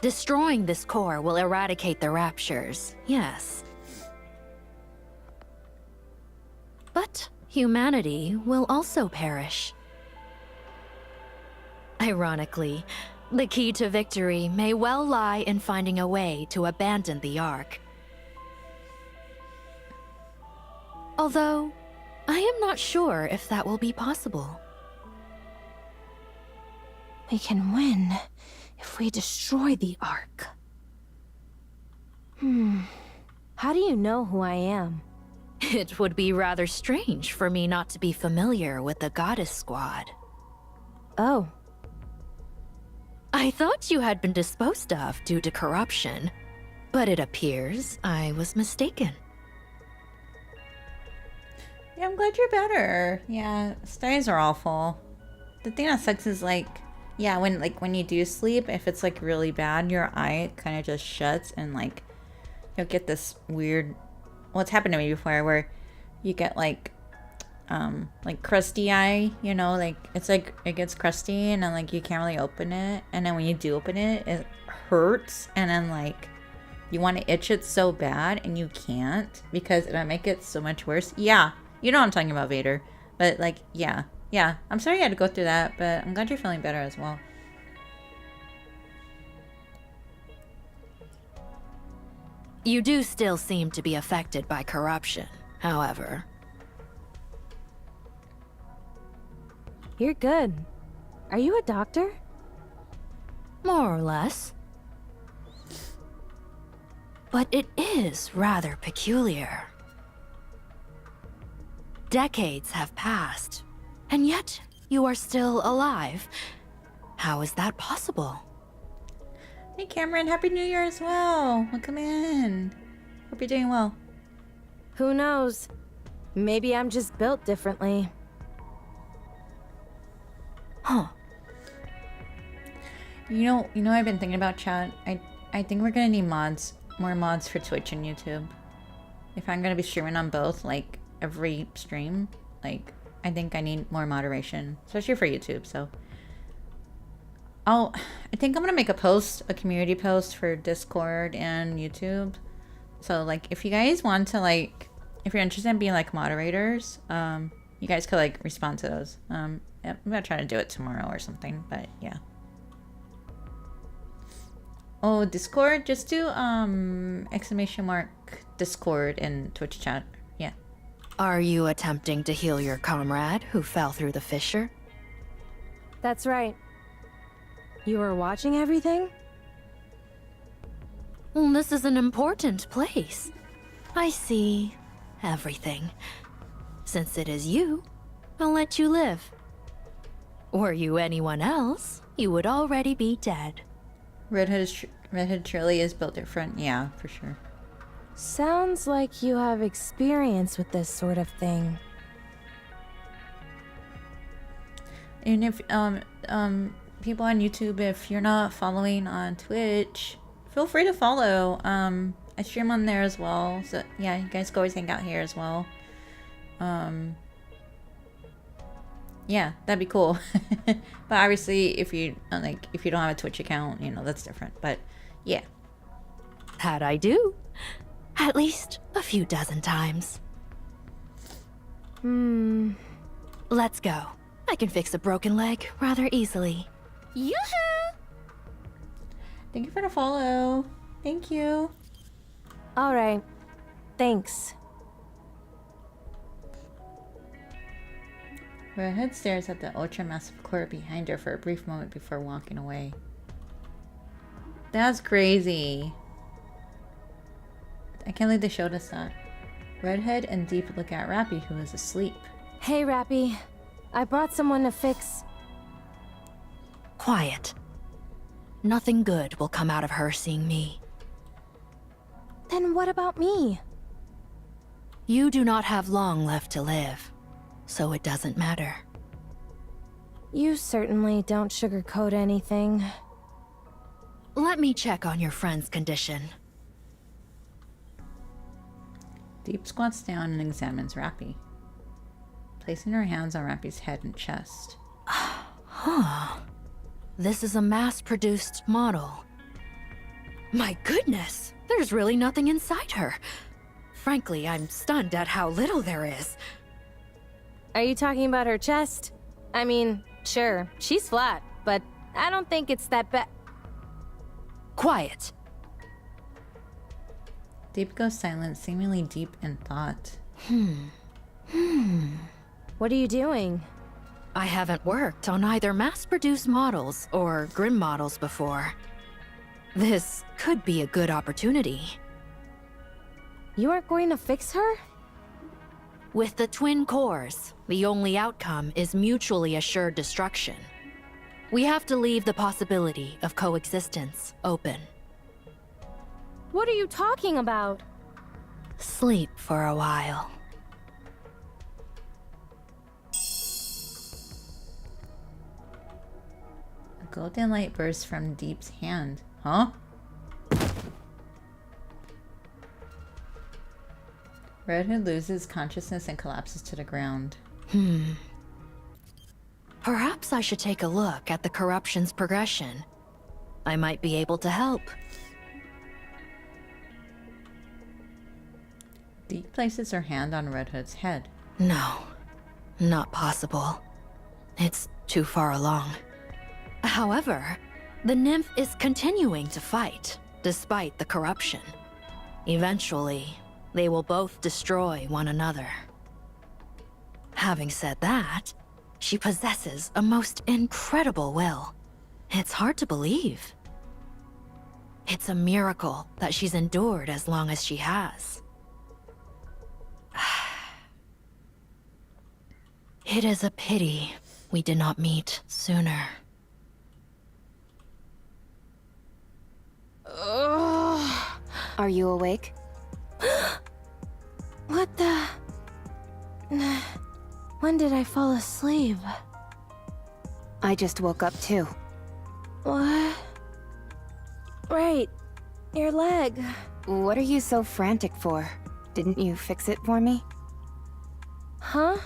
Destroying this core will eradicate the Raptures, yes. But humanity will also perish. Ironically, the key to victory may well lie in finding a way to abandon the Ark. Although, I am not sure if that will be possible. We can win if we destroy the Ark. How do you know who I am? It would be rather strange for me not to be familiar with the Goddess Squad. Oh. I thought you had been disposed of due to corruption, but it appears I was mistaken. Yeah, I'm glad you're better. Yeah, styes are awful. The thing that sucks is like, yeah, when you do sleep, if it's like really bad, your eye kind of just shuts and like you'll get this weird. Well, it's happened to me before where you get like crusty eye, you know, like it's like it gets crusty and then like you can't really open it, and then when you do open it, it hurts, and then like you want to itch it so bad and you can't because it'll make it so much worse. Yeah, you know what I'm talking about, Vader. But like, yeah, I'm sorry you had to go through that, but I'm glad you're feeling better as well. You do still seem to be affected by corruption, however. You're good. Are you a doctor? More or less. But it is rather peculiar. Decades have passed, and yet you are still alive. How is that possible? Hey Cameron, Happy New Year as well. Welcome in. Hope you're doing well. Who knows? Maybe I'm just built differently. Huh. You know I've been thinking about, chat. I think we're gonna need mods, more mods for Twitch and YouTube. If I'm gonna be streaming on both, like every stream, like I think I need more moderation, especially for YouTube. So I think I'm gonna make a post, a community post for Discord and YouTube. So like if you guys want to, like, if you're interested in being like moderators, you guys could like respond to those. Yeah, I'm gonna try to do it tomorrow or something, but yeah. Oh, Discord, just do exclamation mark Discord in Twitch chat. Yeah. Are you attempting to heal your comrade who fell through the fissure? That's right. You were watching everything? Well, this is an important place. I see everything. Since it is you, I'll let you live. Were you anyone else, you would already be dead. Redhead Shirley is built different. Yeah, for sure. Sounds like you have experience with this sort of thing. And if people on YouTube, if you're not following on Twitch, feel free to follow. I stream on there as well. So yeah, you guys can always hang out here as well. Yeah, that'd be cool. But obviously, if you don't have a Twitch account, you know, that's different. But yeah. That I do. At least a few dozen times. Let's go. I can fix a broken leg rather easily. Yoo-hoo! Thank you for the follow. Thank you. All right. Thanks. Redhead stares at the ultra-massive court behind her for a brief moment before walking away. That's crazy. I can't believe they showed us that. Redhead and D.E.E.P look at Rappy, who is asleep. Hey, Rappy. I brought someone to fix... Quiet. Nothing good will come out of her seeing me. Then what about me? You do not have long left to live, so it doesn't matter. You certainly don't sugarcoat anything. Let me check on your friend's condition. D.E.E.P squats down and examines Rappy, placing her hands on Rappy's head and chest. Huh. This is a mass-produced model. My goodness, there's really nothing inside her. Frankly, I'm stunned at how little there is. Are you talking about her chest? I mean, sure, she's flat, but I don't think it's that bad. Quiet. D.E.E.P goes silent, seemingly deep in thought. What are you doing? I haven't worked on either mass-produced models or Grim models before. This could be a good opportunity. You aren't going to fix her? With the twin cores, the only outcome is mutually assured destruction. We have to leave the possibility of coexistence open. What are you talking about? Sleep for a while. A golden light bursts from D.E.E.P's hand. Huh? Redhead loses consciousness and collapses to the ground. Perhaps I should take a look at the corruption's progression. I might be able to help. D.E.E.P places her hand on Redhead's head. No, not possible. It's too far along. However, the nymph is continuing to fight, despite the corruption. Eventually, they will both destroy one another. Having said that, she possesses a most incredible will. It's hard to believe. It's a miracle that she's endured as long as she has. It is a pity we did not meet sooner. Are you awake? What the... When did I fall asleep? I just woke up too. What? Right. Your leg. What are you so frantic for? Didn't you fix it for me? Huh?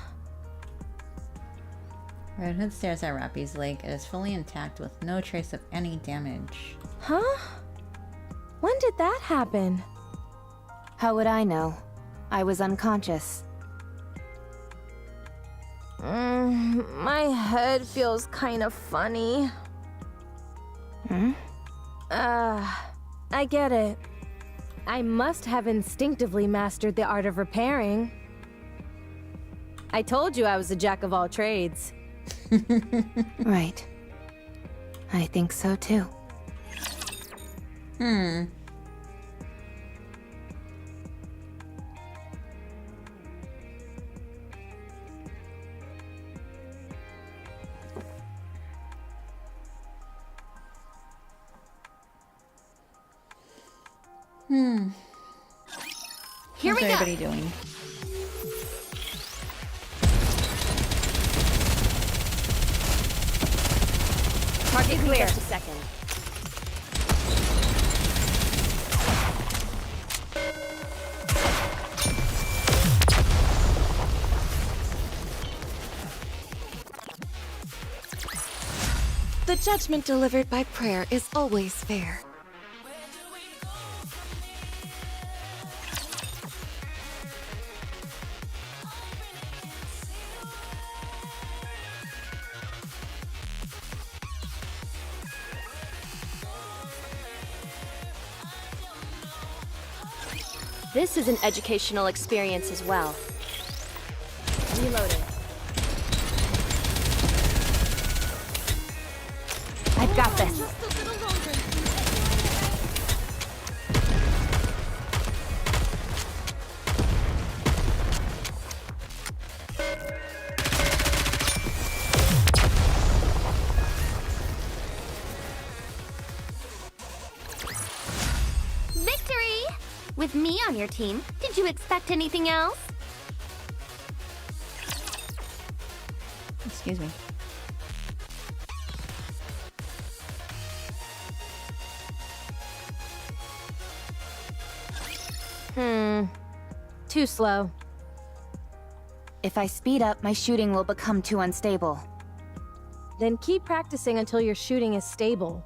Red Hood stares at Rappy's leg. It is fully intact with no trace of any damage. Huh? When did that happen? How would I know? I was unconscious. My head feels kind of funny. Hmm? I get it. I must have instinctively mastered the art of repairing. I told you I was a jack of all trades. Right. I think so too. Here How's we go. everybody doing? Target clear. Just a second. The judgment delivered by prayer is always fair. This is an educational experience as well. Reloading. I've got this. Victory! With me on your team, did you expect anything else? Excuse me. Too slow. If I speed up, my shooting will become too unstable. Then keep practicing until your shooting is stable.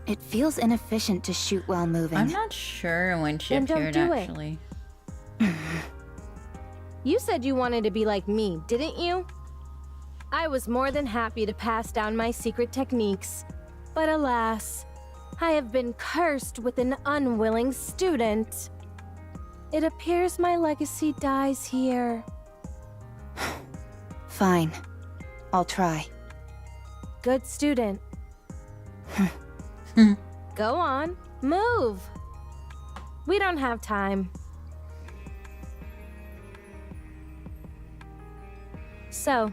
It feels inefficient to shoot while moving. I'm not sure when she Then don't appeared, do it. actually. You said you wanted to be like me, didn't you? I was more than happy to pass down my secret techniques. But alas, I have been cursed with an unwilling student. It appears my legacy dies here. Fine. I'll try. Good student. Go on, move. We don't have time. So,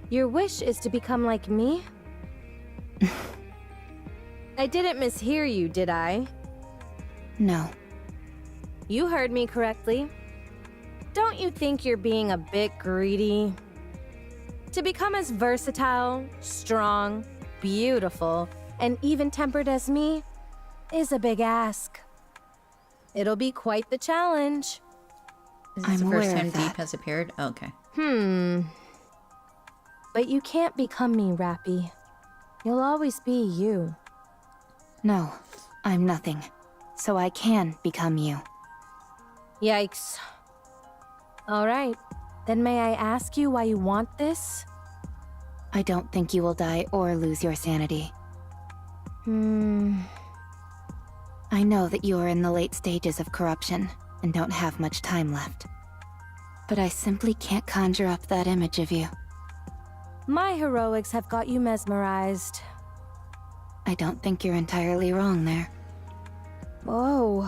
your wish is to become like me? I didn't mishear you, did I? No. You heard me correctly. Don't you think you're being a bit greedy? To become as versatile, strong, beautiful, and even-tempered as me is a big ask. It'll be quite the challenge. Is this I'm the first aware time of Deep that. has appeared? Oh, okay. But you can't become me, Rappy. You'll always be you. No. I'm nothing. So I can become you. Yikes. All right. Then may I ask you why you want this? I don't think you will die or lose your sanity. I know that you are in the late stages of corruption and don't have much time left. But I simply can't conjure up that image of you. My heroics have got you mesmerized. I don't think you're entirely wrong there. Whoa.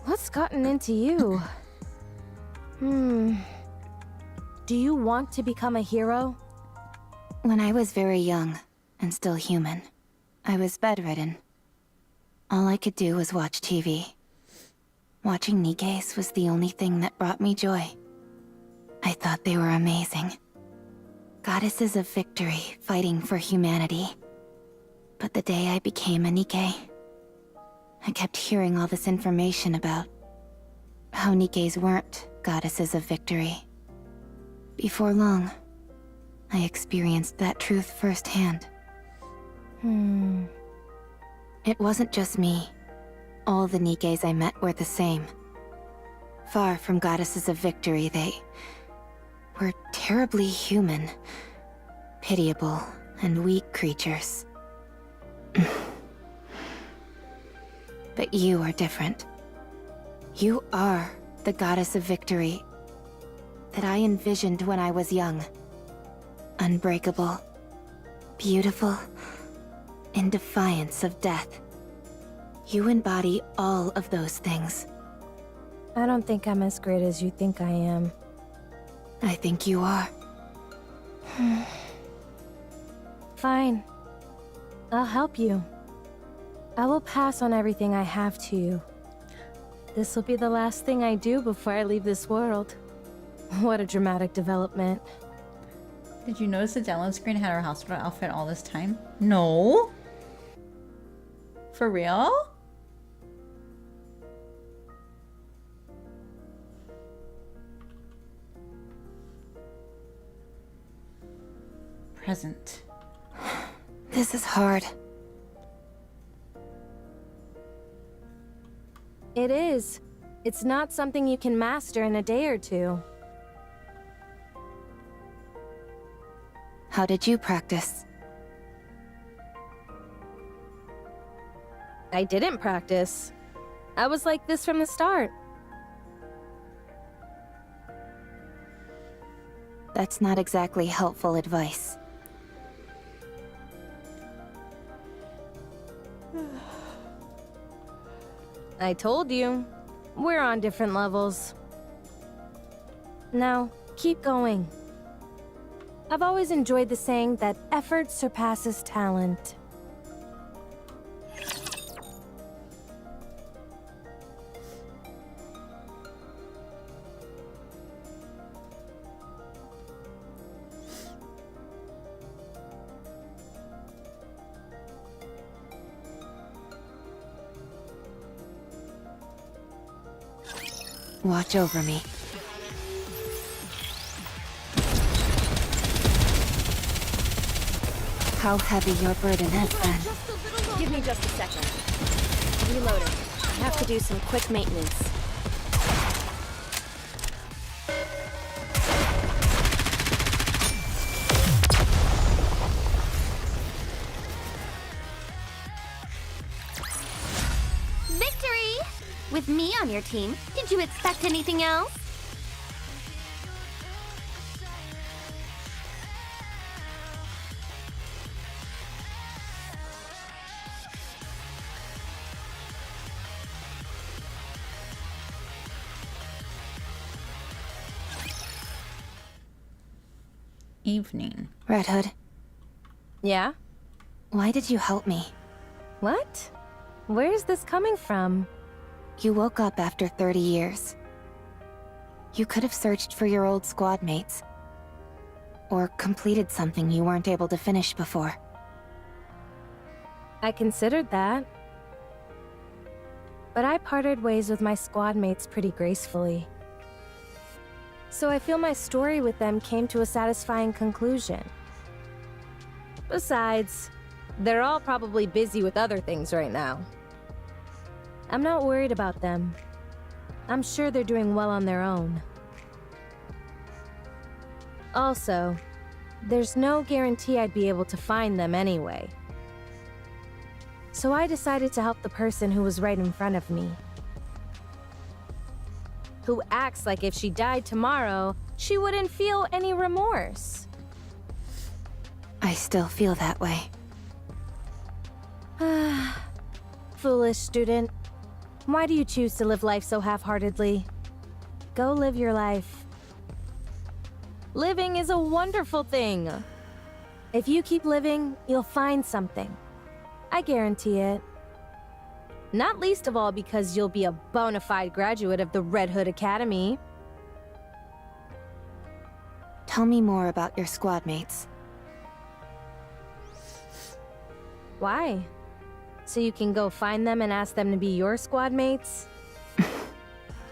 What's gotten into you? Do you want to become a hero? When I was very young, and still human, I was bedridden. All I could do was watch TV. Watching Nikke's was the only thing that brought me joy. I thought they were amazing. Goddesses of victory fighting for humanity. But the day I became a Nikke, I kept hearing all this information about how Nikkes weren't goddesses of victory. Before long, I experienced that truth firsthand. It wasn't just me. All the Nikkes I met were the same. Far from goddesses of victory, they were terribly human, pitiable, and weak creatures. But you are different. You are the goddess of victory that I envisioned when I was young. Unbreakable, beautiful, in defiance of death. You embody all of those things. I don't think I'm as great as you think I am. I think you are. Fine. I'll help you. I will pass on everything I have to you. This will be the last thing I do before I leave this world. What a dramatic development. Did you notice the download screen had her hospital outfit all this time? No. For real? Present. This is hard. It is. It's not something you can master in a day or two. How did you practice? I didn't practice. I was like this from the start. That's not exactly helpful advice. I told you. We're on different levels. Now, keep going. I've always enjoyed the saying that effort surpasses talent. Watch over me. How heavy your burden has been. Give me just a second. Reloading. I have to do some quick maintenance. Victory! With me on your team, did you expect anything else? Evening. Red Hood, Yeah? why did you help me? What? Where's this coming from? You woke up after 30 years. You could have searched for your old squad mates. Or completed something you weren't able to finish before. I considered that. But I parted ways with my squad mates pretty gracefully. So I feel my story with them came to a satisfying conclusion. Besides, they're all probably busy with other things right now. I'm not worried about them. I'm sure they're doing well on their own. Also, there's no guarantee I'd be able to find them anyway. So I decided to help the person who was right in front of me. Who acts like if she died tomorrow, she wouldn't feel any remorse. I still feel that way. Foolish student. Why do you choose to live life so half-heartedly? Go live your life. Living is a wonderful thing. If you keep living, you'll find something. I guarantee it. Not least of all because you'll be a bona fide graduate of the Red Hood Academy. Tell me more about your squad mates. Why? So you can go find them and ask them to be your squad mates?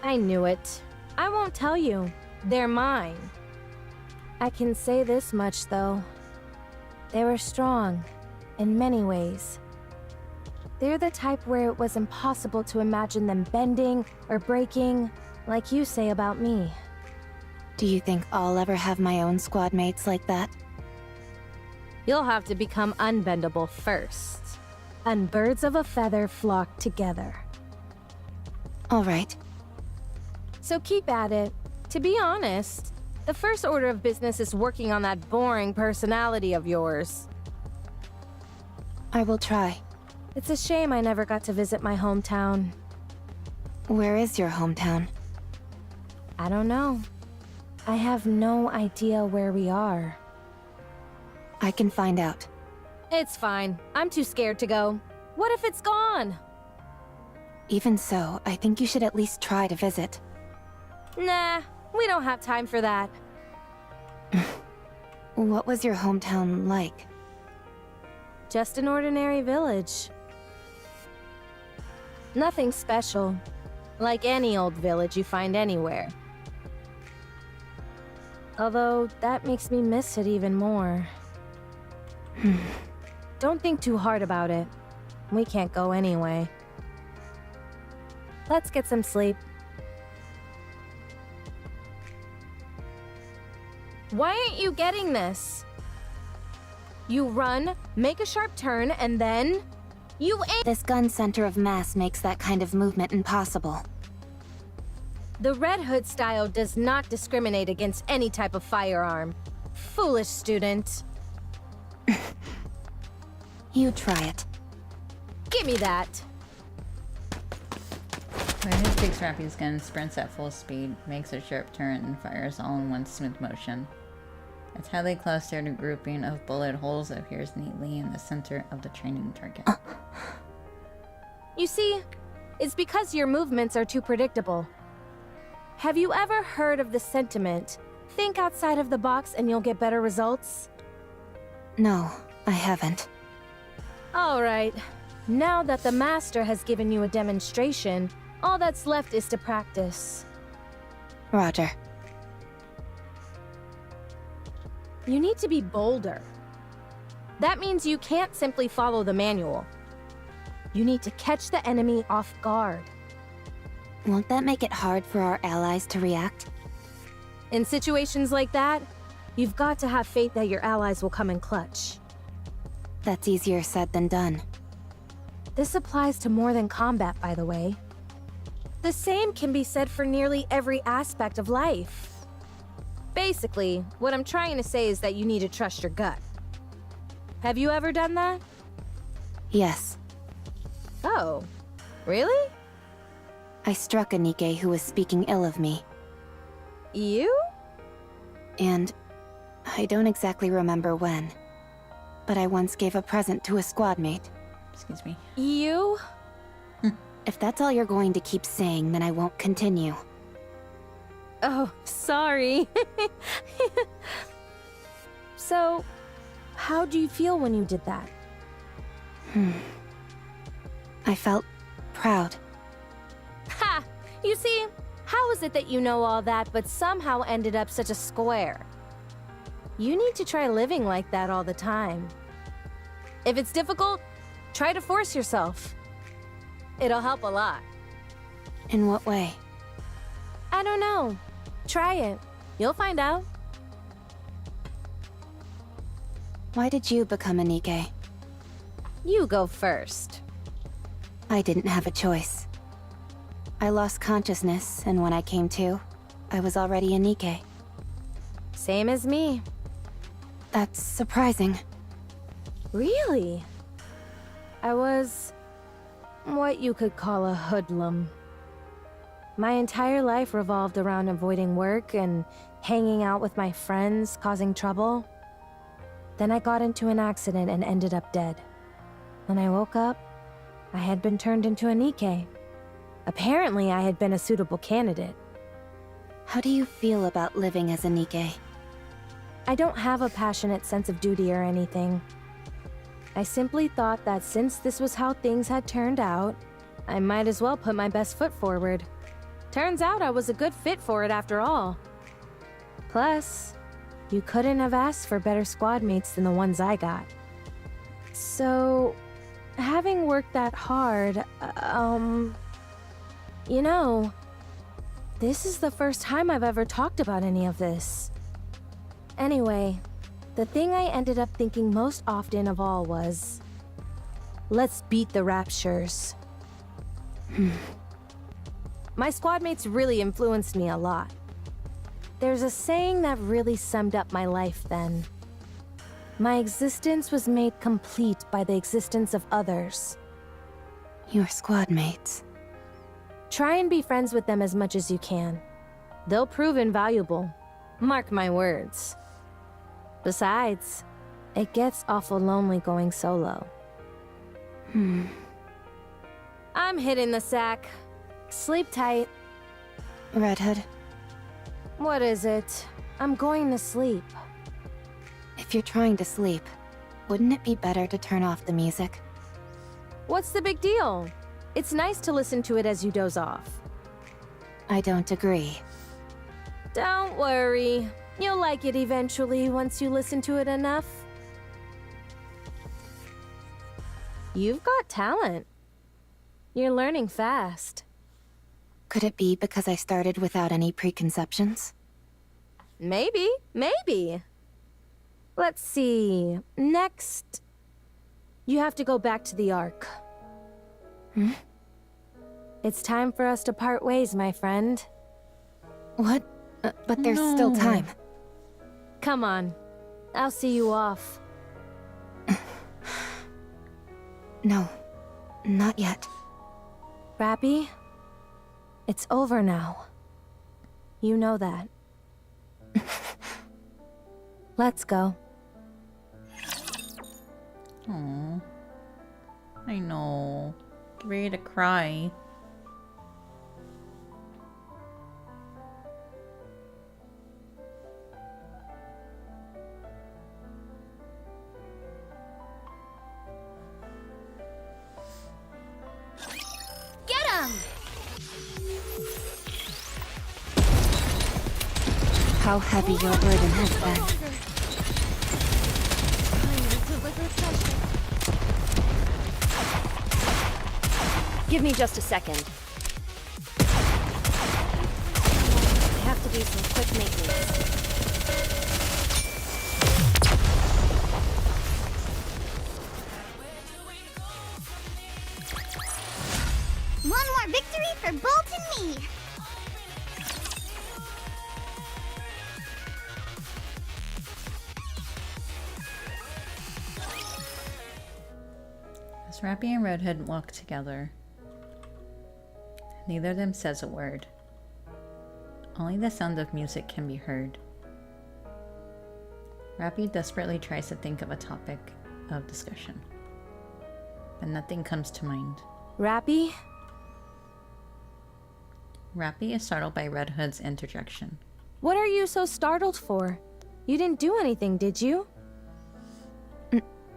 I knew it. I won't tell you. They're mine. I can say this much, though. They were strong, in many ways. They're the type where it was impossible to imagine them bending or breaking, like you say about me. Do you think I'll ever have my own squad mates like that? You'll have to become unbendable first. And birds of a feather flock together. All right. So keep at it. To be honest, the first order of business is working on that boring personality of yours. I will try. It's a shame I never got to visit my hometown. Where is your hometown? I don't know. I have no idea where we are. I can find out. It's fine. I'm too scared to go. What if it's gone? Even so, I think you should at least try to visit. Nah, we don't have time for that. What was your hometown like? Just an ordinary village. Nothing special. Like any old village you find anywhere. Although, that makes me miss it even more. Don't think too hard about it. We can't go anyway. Let's get some sleep. Why aren't you getting this? You run, make a sharp turn, and then... you aim! This gun center of mass makes that kind of movement impossible. The Red Hood style does not discriminate against any type of firearm. Foolish student. You try it. Give me that. When his big scrappy gun sprints at full speed, makes a sharp turn, and fires all in one smooth motion. A tightly clustered grouping of bullet holes appears neatly in the center of the training target. You see, it's because your movements are too predictable. Have you ever heard of the sentiment, think outside of the box and you'll get better results? No, I haven't. Alright, now that the master has given you a demonstration, all that's left is to practice. Roger. You need to be bolder. That means you can't simply follow the manual. You need to catch the enemy off guard. Won't that make it hard for our allies to react? In situations like that, you've got to have faith that your allies will come in clutch. That's easier said than done. This applies to more than combat, by the way. The same can be said for nearly every aspect of life. Basically, what I'm trying to say is that you need to trust your gut. Have you ever done that? Yes. Oh, really? I struck a NIKKE who was speaking ill of me. You? And I don't exactly remember when, but I once gave a present to a squad mate. Excuse me. You? If that's all you're going to keep saying, then I won't continue. Oh, sorry. So, how do you feel when you did that? I felt proud. Ha! You see, how is it that you know all that but somehow ended up such a square? You need to try living like that all the time. If it's difficult, try to force yourself. It'll help a lot. In what way? I don't know. Try it. You'll find out. Why did you become a NIKKE? You go first. I didn't have a choice. I lost consciousness, and when I came to, I was already a NIKKE. Same as me. That's surprising. Really? I was what you could call a hoodlum. My entire life revolved around avoiding work and hanging out with my friends, causing trouble. Then I got into an accident and ended up dead. When I woke up, I had been turned into a NIKKE. Apparently, I had been a suitable candidate. How do you feel about living as a NIKKE? I don't have a passionate sense of duty or anything. I simply thought that since this was how things had turned out, I might as well put my best foot forward. Turns out I was a good fit for it after all. Plus, you couldn't have asked for better squad mates than the ones I got. So, having worked that hard, you know, this is the first time I've ever talked about any of this. Anyway, the thing I ended up thinking most often of all was, let's beat the Raptures. My squad mates really influenced me a lot. There's a saying that really summed up my life then. My existence was made complete by the existence of others. Your squad mates. Try and be friends with them as much as you can. They'll prove invaluable. Mark my words. Besides, it gets awful lonely going solo. I'm hitting the sack. Sleep tight. Red Hood, What is it? I'm going to sleep. if you're trying to sleep, wouldn't it be better to turn off the music? What's the big deal? It's nice to listen to it as you doze off. I don't agree. Don't worry. You'll like it eventually once you listen to it enough. You've got talent. You're learning fast. Could it be because I started without any preconceptions? Maybe, maybe. Let's see. Next, you have to go back to the Ark. It's time for us to part ways, my friend. What? But there's still time. Come on. I'll see you off. No, not yet. Rappy, it's over now. You know that. Let's go. Aww. I know. Get ready to cry. Get him! How heavy your burden has been. Give me just a second. I have to do some quick maintenance. One more victory for Bolt and me! As Rappy and Red Hood walk together, neither of them says a word. Only the sound of music can be heard. Rappy desperately tries to think of a topic of discussion, but nothing comes to mind. Rappy? Rappy is startled by Red Hood's interjection. What are you so startled for? You didn't do anything, did you?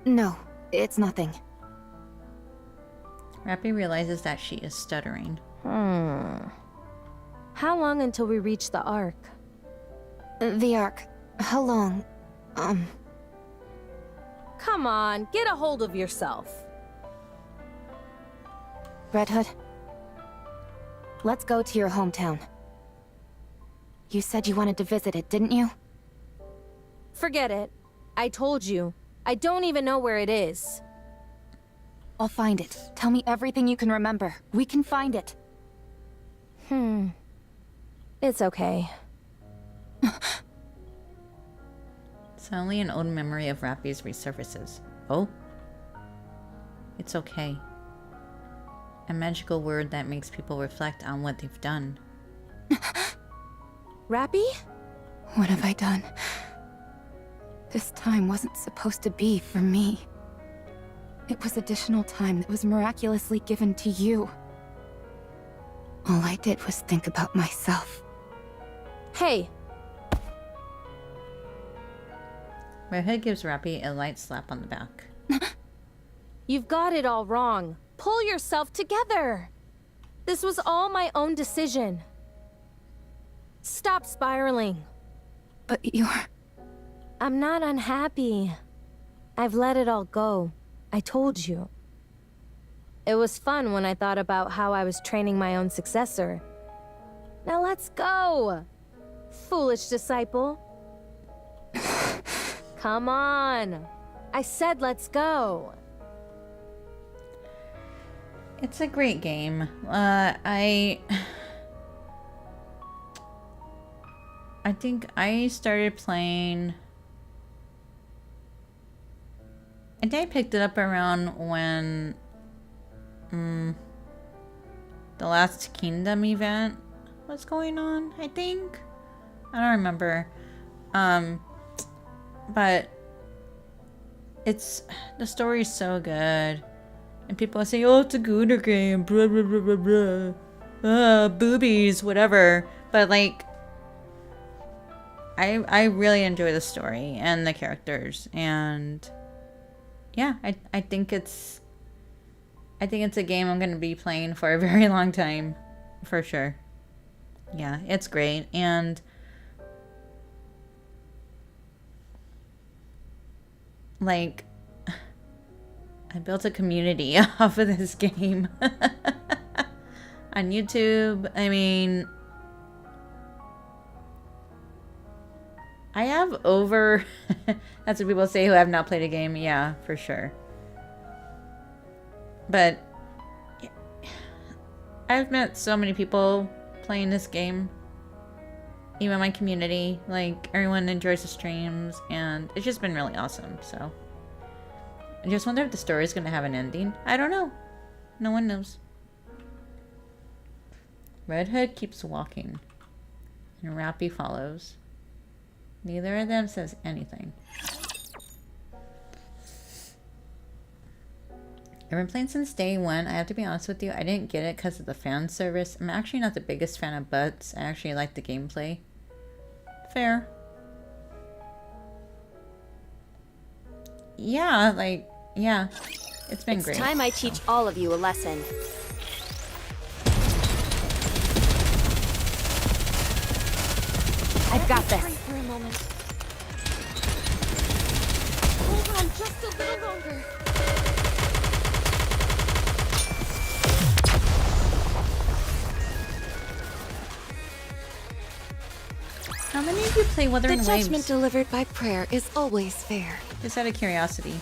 No, it's nothing. Rappy realizes that she is stuttering. How long until we reach the Ark? The Ark. How long? Come on, get a hold of yourself. Red Hood, let's go to your hometown. You said you wanted to visit it, didn't you? Forget it. I told you. I don't even know where it is. I'll find it. Tell me everything you can remember. We can find it. It's okay. Suddenly an old memory of Rappy's resurfaces. Oh? It's okay. A magical word that makes people reflect on what they've done. Rappy? What have I done? This time wasn't supposed to be for me. It was additional time that was miraculously given to you. All I did was think about myself. Hey, Red Hood gives Rappy a light slap on the back. you've got it all wrong. Pull yourself together. This was all my own decision. Stop spiraling. But you're... I'm not unhappy. I've let it all go. I told you. It was fun when I thought about how I was training my own successor. Now let's go! Foolish disciple. Come on! I said let's go! It's a great game. I think I started playing... I think I picked it up around when the last Kingdom event was going on, I think. I don't remember. But it's... the story's so good. And people say, oh, it's a gooder game, blah, blah, blah, blah, blah. Boobies, whatever. But, like, I really enjoy the story and the characters. And, yeah, I think it's... I think it's a game I'm going to be playing for a very long time. For sure. Yeah, it's great. And... like... I built a community off of this game. On YouTube, I mean... I have over... That's what people say who have not played a game. Yeah, for sure. But... I've met so many people playing this game. Even my community. Like, everyone enjoys the streams. And it's just been really awesome, so... I just wonder if the story is going to have an ending. I don't know. No one knows. Red Hood keeps walking. And Rappy follows. Neither of them says anything. I've been playing since day one. I have to be honest with you. I didn't get it because of the fan service. I'm actually not the biggest fan of butts. I actually like the gameplay. Fair. Yeah, like, yeah, it's been great. It's time I teach all of you a lesson. I've got this. Pray for a moment. Hold on just a little longer. How many of you play Wuthering The Waves? judgment delivered by prayer is always fair. Just out of curiosity.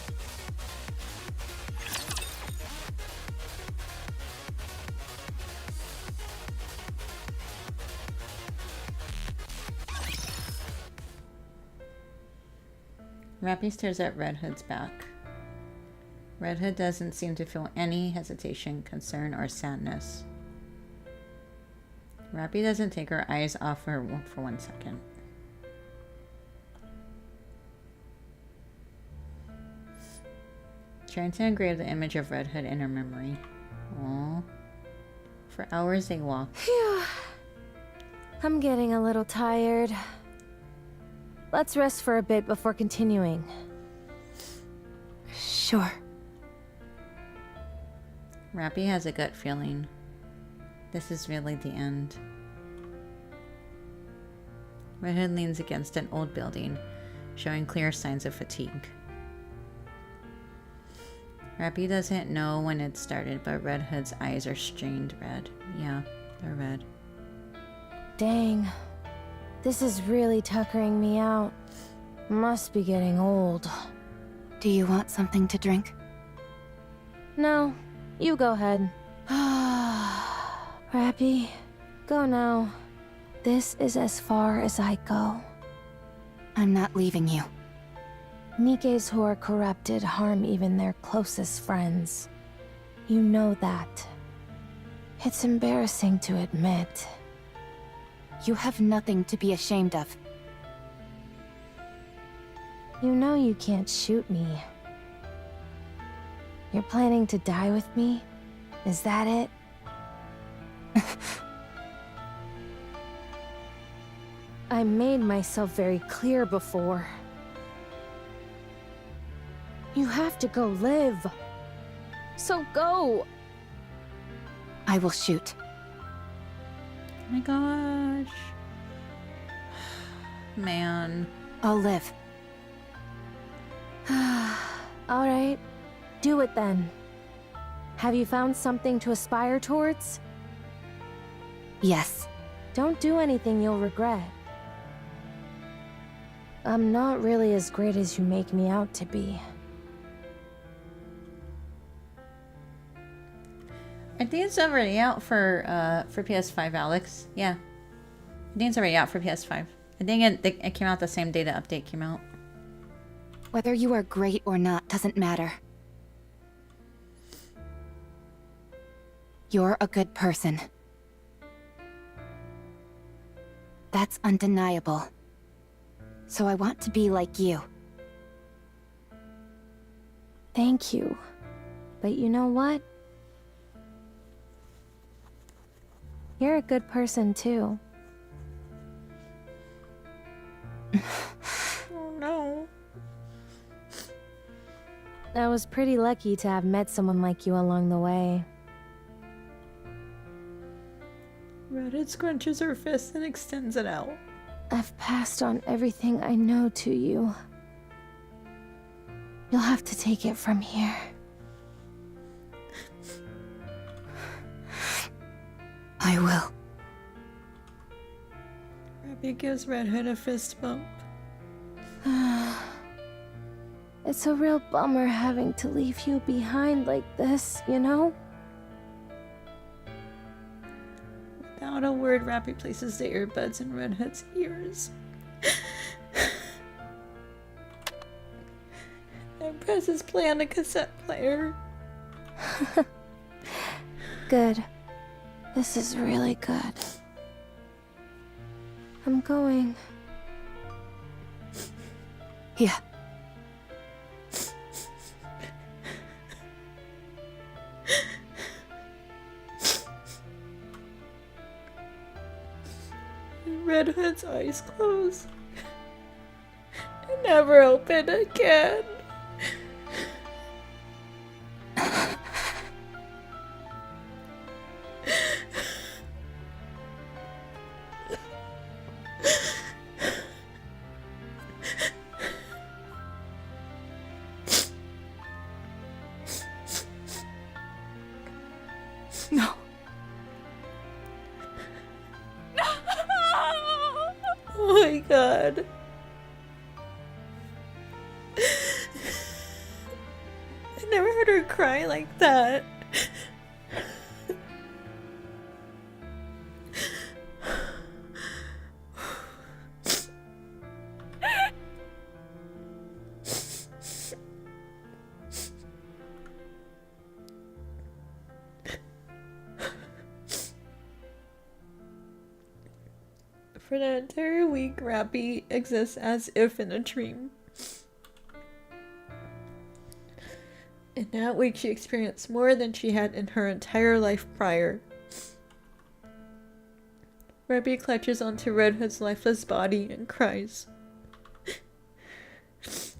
Rappy stares at Red Hood's back. Red Hood doesn't seem to feel any hesitation, concern, or sadness. Rappy doesn't take her eyes off her for 1 second. Trying to engrave the image of Red Hood in her memory. Aww. For hours they walk. Phew. I'm getting a little tired. Let's rest for a bit before continuing. Sure. Rappy has a gut feeling. This is really the end. Red Hood leans against an old building, showing clear signs of fatigue. Rappy doesn't know when it started, but Red Hood's eyes are strained red. Yeah, they're red. Dang. This is really tuckering me out. Must be getting old. Do you want something to drink? No, you go ahead. Rappy, go now. This is as far as I go. I'm not leaving you. Nikkes who are corrupted harm even their closest friends. You know that. It's embarrassing to admit. You have nothing to be ashamed of. You know you can't shoot me. You're planning to die with me? Is that it? I made myself very clear before. You have to go live. So go! I will shoot. Oh my gosh. Man. I'll live. Alright, do it then. Have you found something to aspire towards? Yes. Don't do anything you'll regret. I'm not really as great as you make me out to be. I think it's already out for PS5, Alex. Yeah. I think it's already out for PS5. I think it came out the same day the update came out. Whether you are great or not doesn't matter. You're a good person. That's undeniable. So I want to be like you. Thank you. But you know what? You're a good person too. Oh no. I was pretty lucky to have met someone like you along the way. Reddit scrunches her fist and extends it out. I've passed on everything I know to you. You'll have to take it from here. I will. Rappy gives Redhead a fist bump. It's a real bummer having to leave you behind like this, you know? Without a word, Rappy places the earbuds in Redhead's ears. And presses play on the cassette player. Good. This is really good. I'm going. Yeah. Redhead's eyes close and never open again. No. Oh my god. I never heard her cry like that. For the entire week, Rappy exists as if in a dream. In that week, she experienced more than she had in her entire life prior. Rappy clutches onto Redhead's lifeless body and cries.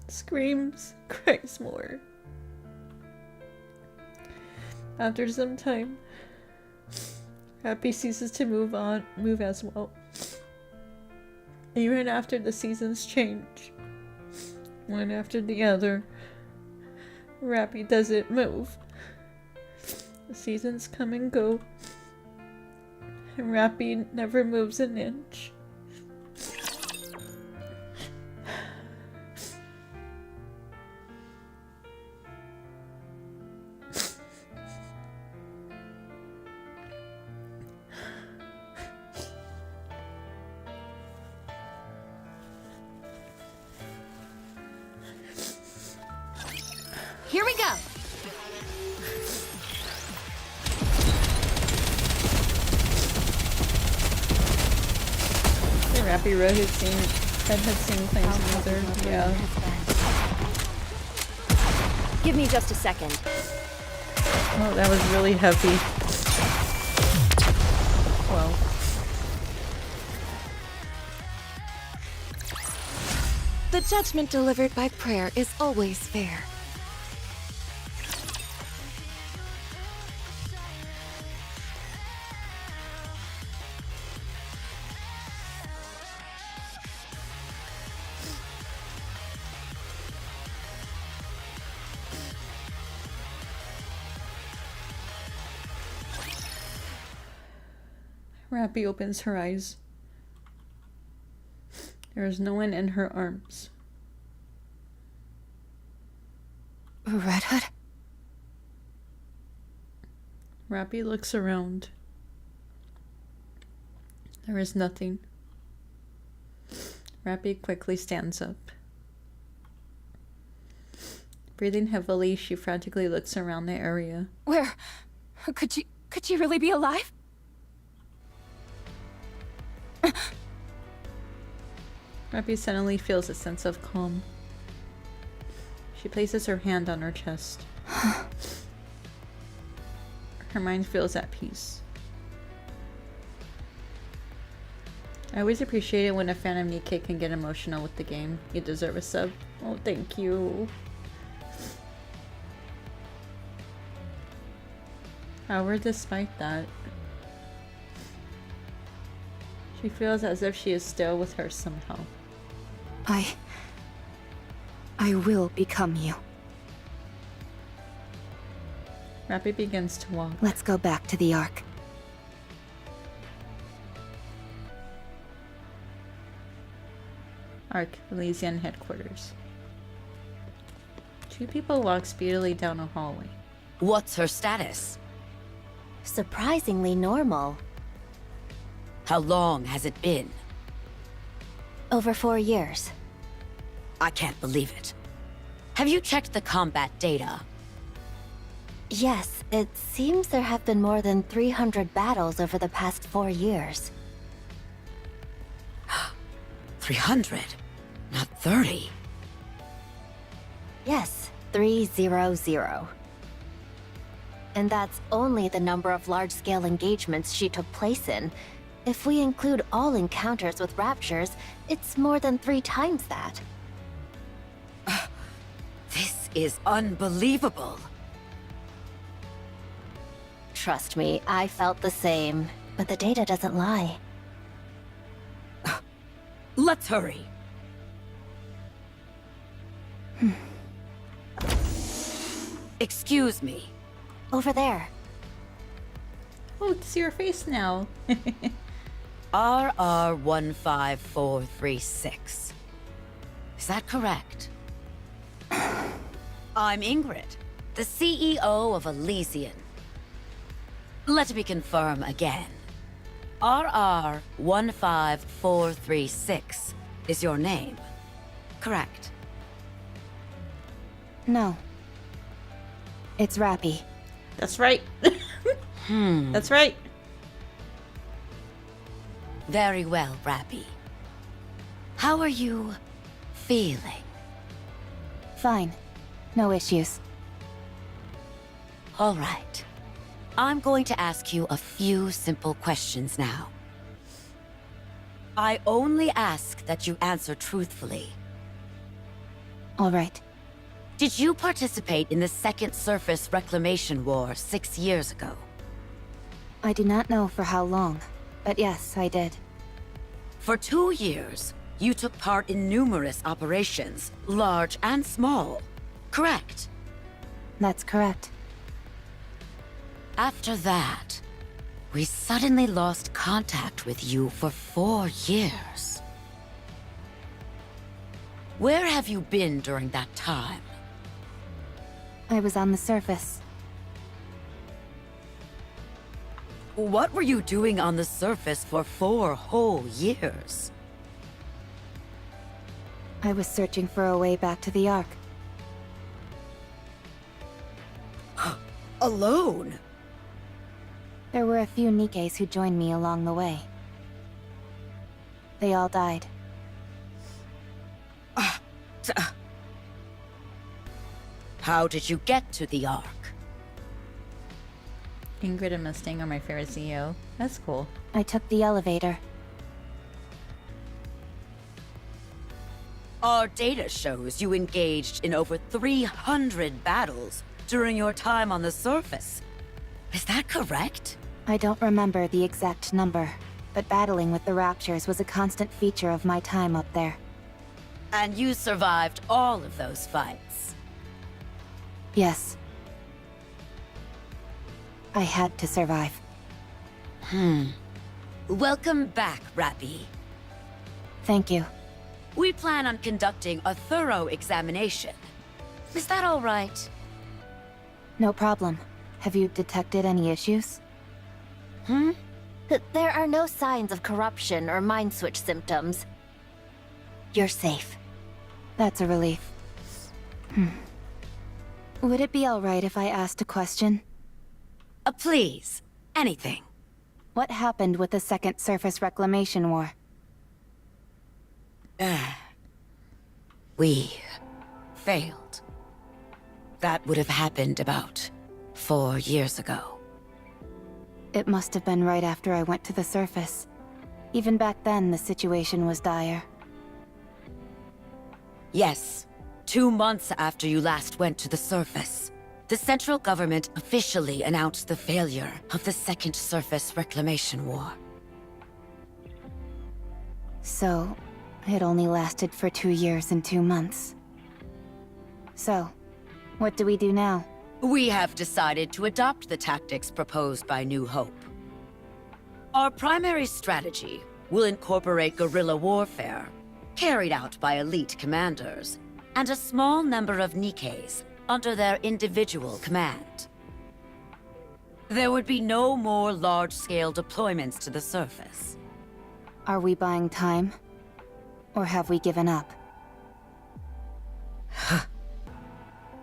Screams, cries more. After some time, Rappy ceases to move as well. Even after the seasons change, one after the other, Rappy doesn't move. The seasons come and go, and Rappy never moves an inch. Here we go. The Rappy Redhead scene claims another. Yeah. Give me just a second. Oh, that was really heavy. Well. The judgment delivered by prayer is always fair. Rappy opens her eyes. There is no one in her arms. Red Hood? Rappy looks around. There is nothing. Rappy quickly stands up. Breathing heavily, she frantically looks around the area. Where? Could you really be alive? Rappy suddenly feels a sense of calm. She places her hand on her chest. Her mind feels at peace. I always appreciate it when a fan of NIKKE can get emotional with the game. You deserve a sub. Oh, thank you. However, despite that, she feels as if she is still with her somehow. I will become you. Rappy begins to walk. Let's go back to the Ark. Ark, Elysian headquarters. Two people walk speedily down a hallway. What's her status? Surprisingly normal. How long has it been? Over 4 years. I can't believe it. Have you checked the combat data? Yes, it seems there have been more than 300 battles over the past 4 years. 300, not 30. Yes, 300. And that's only the number of large-scale engagements she took place in. If we include all encounters with raptures, it's more than 3 times that. This is unbelievable. Trust me, I felt the same. But the data doesn't lie. Let's hurry. Excuse me. Over there. Oh, to see her face now. RR15436. Is that correct? I'm Ingrid, the CEO of Elysian. Let me confirm again. RR15436 is your name, correct? No. It's Rappy. That's right. That's right. Very well, Rappy. How are you feeling? Fine. No issues. All right. I'm going to ask you a few simple questions now. I only ask that you answer truthfully. All right. Did you participate in the Second Surface Reclamation War 6 years ago? I do not know for how long, but yes, I did. For 2 years, you took part in numerous operations, large and small, correct? That's correct. After that, we suddenly lost contact with you for 4 years. Where have you been during that time? I was on the surface. What were you doing on the surface for 4 whole years? I was searching for a way back to the Ark. Alone? There were a few NIKKEs who joined me along the way. They all died. How did you get to the Ark? Ingrid and Mustang are my favorite CEO. That's cool. I took the elevator. Our data shows you engaged in over 300 battles during your time on the surface. Is that correct? I don't remember the exact number, but battling with the Raptures was a constant feature of my time up there. And you survived all of those fights? Yes. I had to survive. Welcome back, Rappy. Thank you. We plan on conducting a thorough examination. Is that all right? No problem. Have you detected any issues? There are no signs of corruption or mind switch symptoms. You're safe. That's a relief. Would it be alright if I asked a question? Please. Anything. What happened with the Second Surface Reclamation War? We failed. That would have happened about 4 years ago. It must have been right after I went to the surface. Even back then, the situation was dire. Yes. 2 months after you last went to the surface, the central government officially announced the failure of the Second Surface Reclamation War. So, it only lasted for 2 years and 2 months. So, what do we do now? We have decided to adopt the tactics proposed by New Hope. Our primary strategy will incorporate guerrilla warfare, carried out by elite commanders, and a small number of NIKKEs under their individual command. There would be no more large-scale deployments to the surface. Are we buying time? Or have we given up?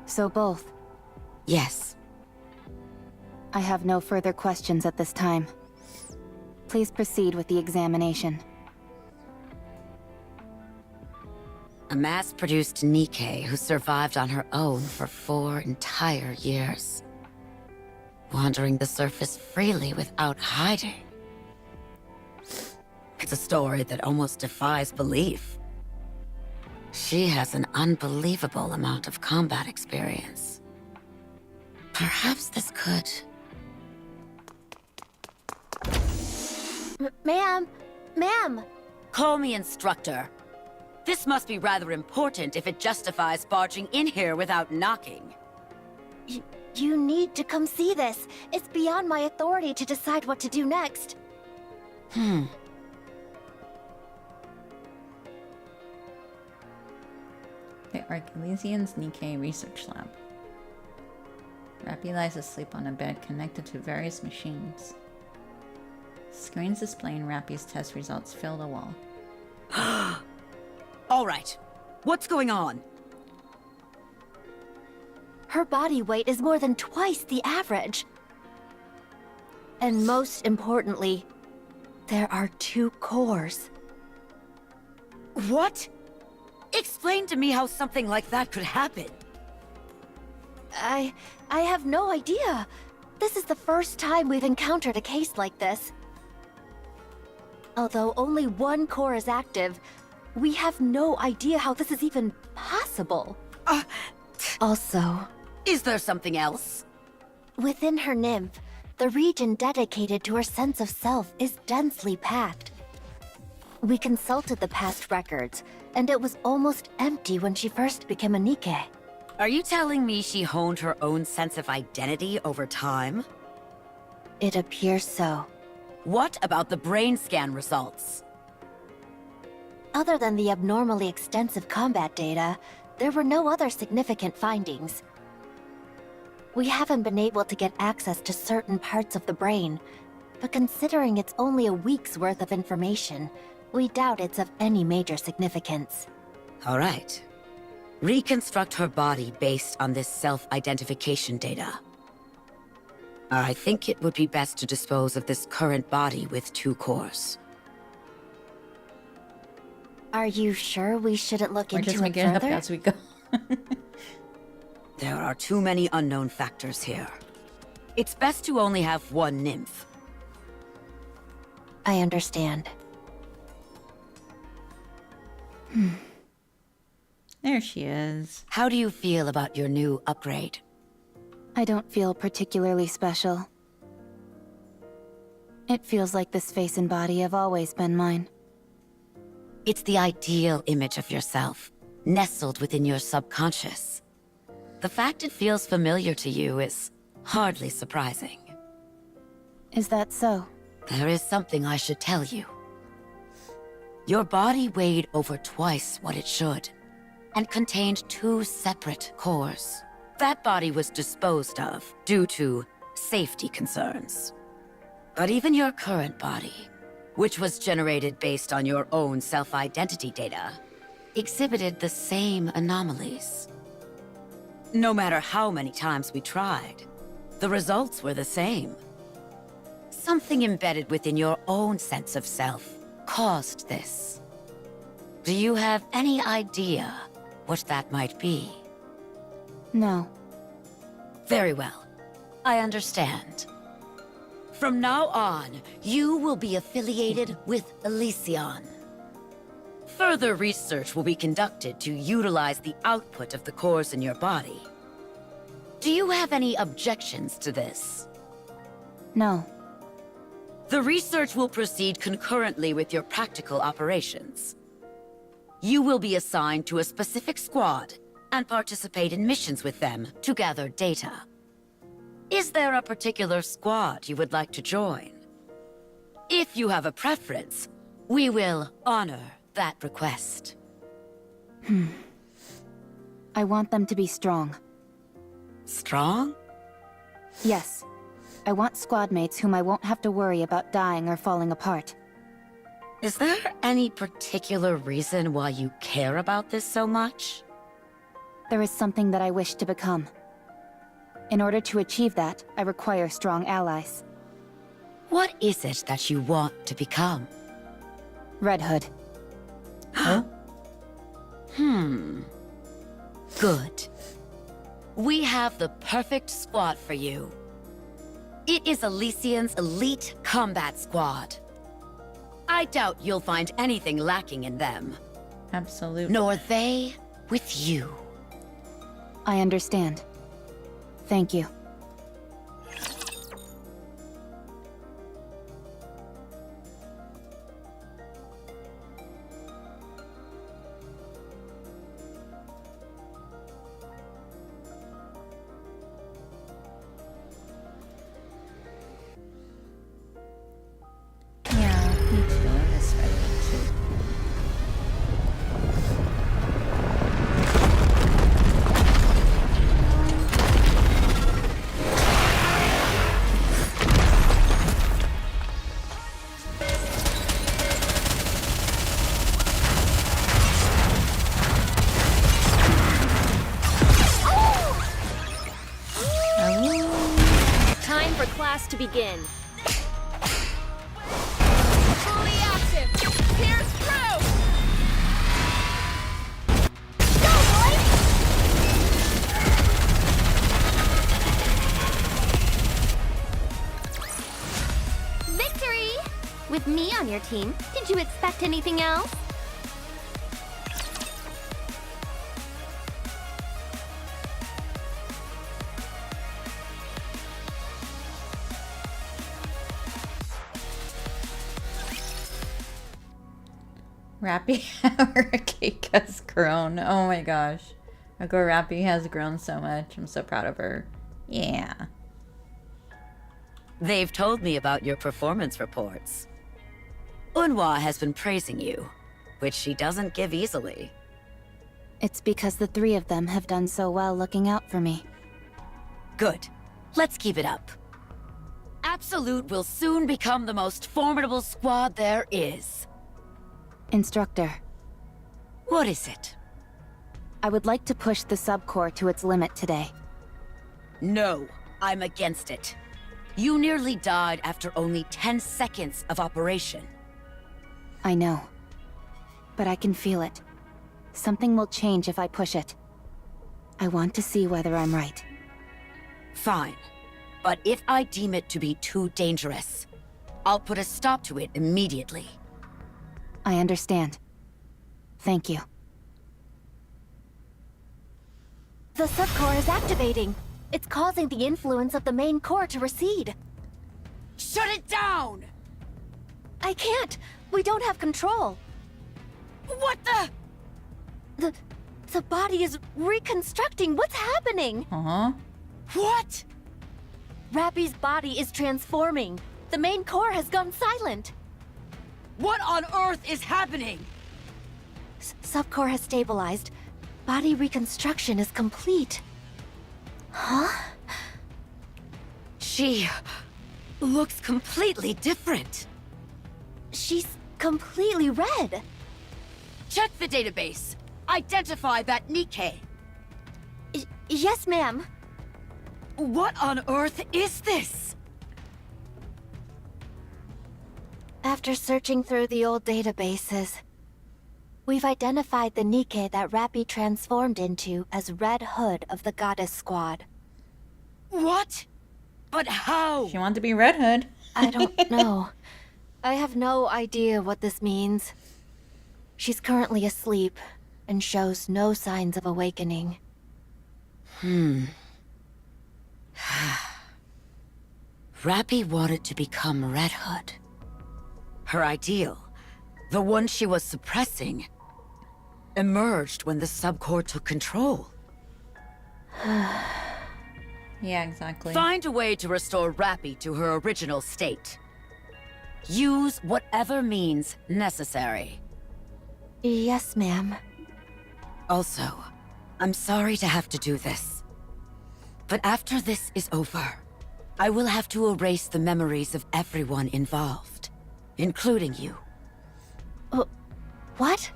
So both. Yes. I have no further questions at this time. Please proceed with the examination. A mass-produced NIKKE who survived on her own for 4 entire years. Wandering the surface freely without hiding. It's a story that almost defies belief. She has an unbelievable amount of combat experience. Perhaps this could... Ma'am! Ma'am! Call me instructor. This must be rather important if it justifies barging in here without knocking. You need to come see this. It's beyond my authority to decide what to do next. The Archilesian's NIKKE Research Lab. Rappy lies asleep on a bed connected to various machines. Screens displaying Rappy's test results fill the wall. All right. What's going on? Her body weight is more than twice the average. And most importantly, there are 2 cores. What? Explain to me how something like that could happen. I have no idea. This is the first time we've encountered a case like this. Although only 1 core is active, we have no idea how this is even possible. Also, is there something else? Within her nymph, the region dedicated to her sense of self is densely packed. We consulted the past records, and it was almost empty when she first became a NIKKE. Are you telling me she honed her own sense of identity over time? It appears so. What about the brain scan results? Other than the abnormally extensive combat data, there were no other significant findings. We haven't been able to get access to certain parts of the brain, but considering it's only a week's worth of information, we doubt it's of any major significance. All right. Reconstruct her body based on this self-identification data. I think it would be best to dispose of this current body with 2 cores. Are you sure we shouldn't look Or into just make it it up further? as we go. There are too many unknown factors here. It's best to only have one nymph. I understand. There she is. How do you feel about your new upgrade? I don't feel particularly special. It feels like this face and body have always been mine. It's the ideal image of yourself, nestled within your subconscious. The fact it feels familiar to you is hardly surprising. Is that so? There is something I should tell you. Your body weighed over twice what it should, and contained 2 separate cores. That body was disposed of due to safety concerns. But even your current body, which was generated based on your own self-identity data, exhibited the same anomalies. No matter how many times we tried, the results were the same. Something embedded within your own sense of self caused this. Do you have any idea what that might be? No. Very well. I understand. From now on, you will be affiliated with Elysion. Further research will be conducted to utilize the output of the cores in your body. Do you have any objections to this? No. The research will proceed concurrently with your practical operations. You will be assigned to a specific squad and participate in missions with them to gather data. Is there a particular squad you would like to join? If you have a preference, we will honor that request. I want them to be strong. Strong? Yes. I want squad mates whom I won't have to worry about dying or falling apart. Is there any particular reason why you care about this so much? There is something that I wish to become. In order to achieve that, I require strong allies. What is it that you want to become? Red Hood. Huh? Good. We have the perfect squad for you. It is Elysion's elite combat squad. I doubt you'll find anything lacking in them. Absolutely. Nor they with you. I understand. Thank you. Yeah, me too. I miss Red Hood too. Time for class to begin. Fully active. Pierce through. Go, boy! Victory! With me on your team, did you expect anything else? Rappy or Cake has grown. Oh my gosh. Go Rappy has grown so much. I'm so proud of her. Yeah. They've told me about your performance reports. Unhwa has been praising you, which she doesn't give easily. It's because the 3 of them have done so well looking out for me. Good. Let's keep it up. Absolute will soon become the most formidable squad there is. Instructor, What is it? I would like to push the subcore to its limit today. No, I'm against it. You nearly died after only 10 seconds of operation. I know. But I can feel it. Something will change if I push it. I want to see whether I'm right. Fine. But if I deem it to be too dangerous, I'll put a stop to it immediately. I understand. Thank you. The subcore is activating. It's causing the influence of the main core to recede. Shut it down! I can't. We don't have control. What the? The body is reconstructing. What's happening? What? Rappy's body is transforming. The main core has gone silent. What on earth is happening? Subcore has stabilized. Body reconstruction is complete. Huh? She looks completely different. She's completely red. Check the database. Identify that NIKKE. Yes, ma'am. What on earth is this? After searching through the old databases, we've identified the NIKKE that Rappy transformed into as Red Hood of the Goddess Squad. What? But how? She wanted to be Red Hood. I don't know. I have no idea what this means. She's currently asleep and shows no signs of awakening. Rappy wanted to become Red Hood. Her ideal, the one she was suppressing, emerged when the subcore took control. Yeah, exactly. Find a way to restore Rappy to her original state. Use whatever means necessary. Yes, ma'am. Also, I'm sorry to have to do this. But after this is over, I will have to erase the memories of everyone involved, including you. What?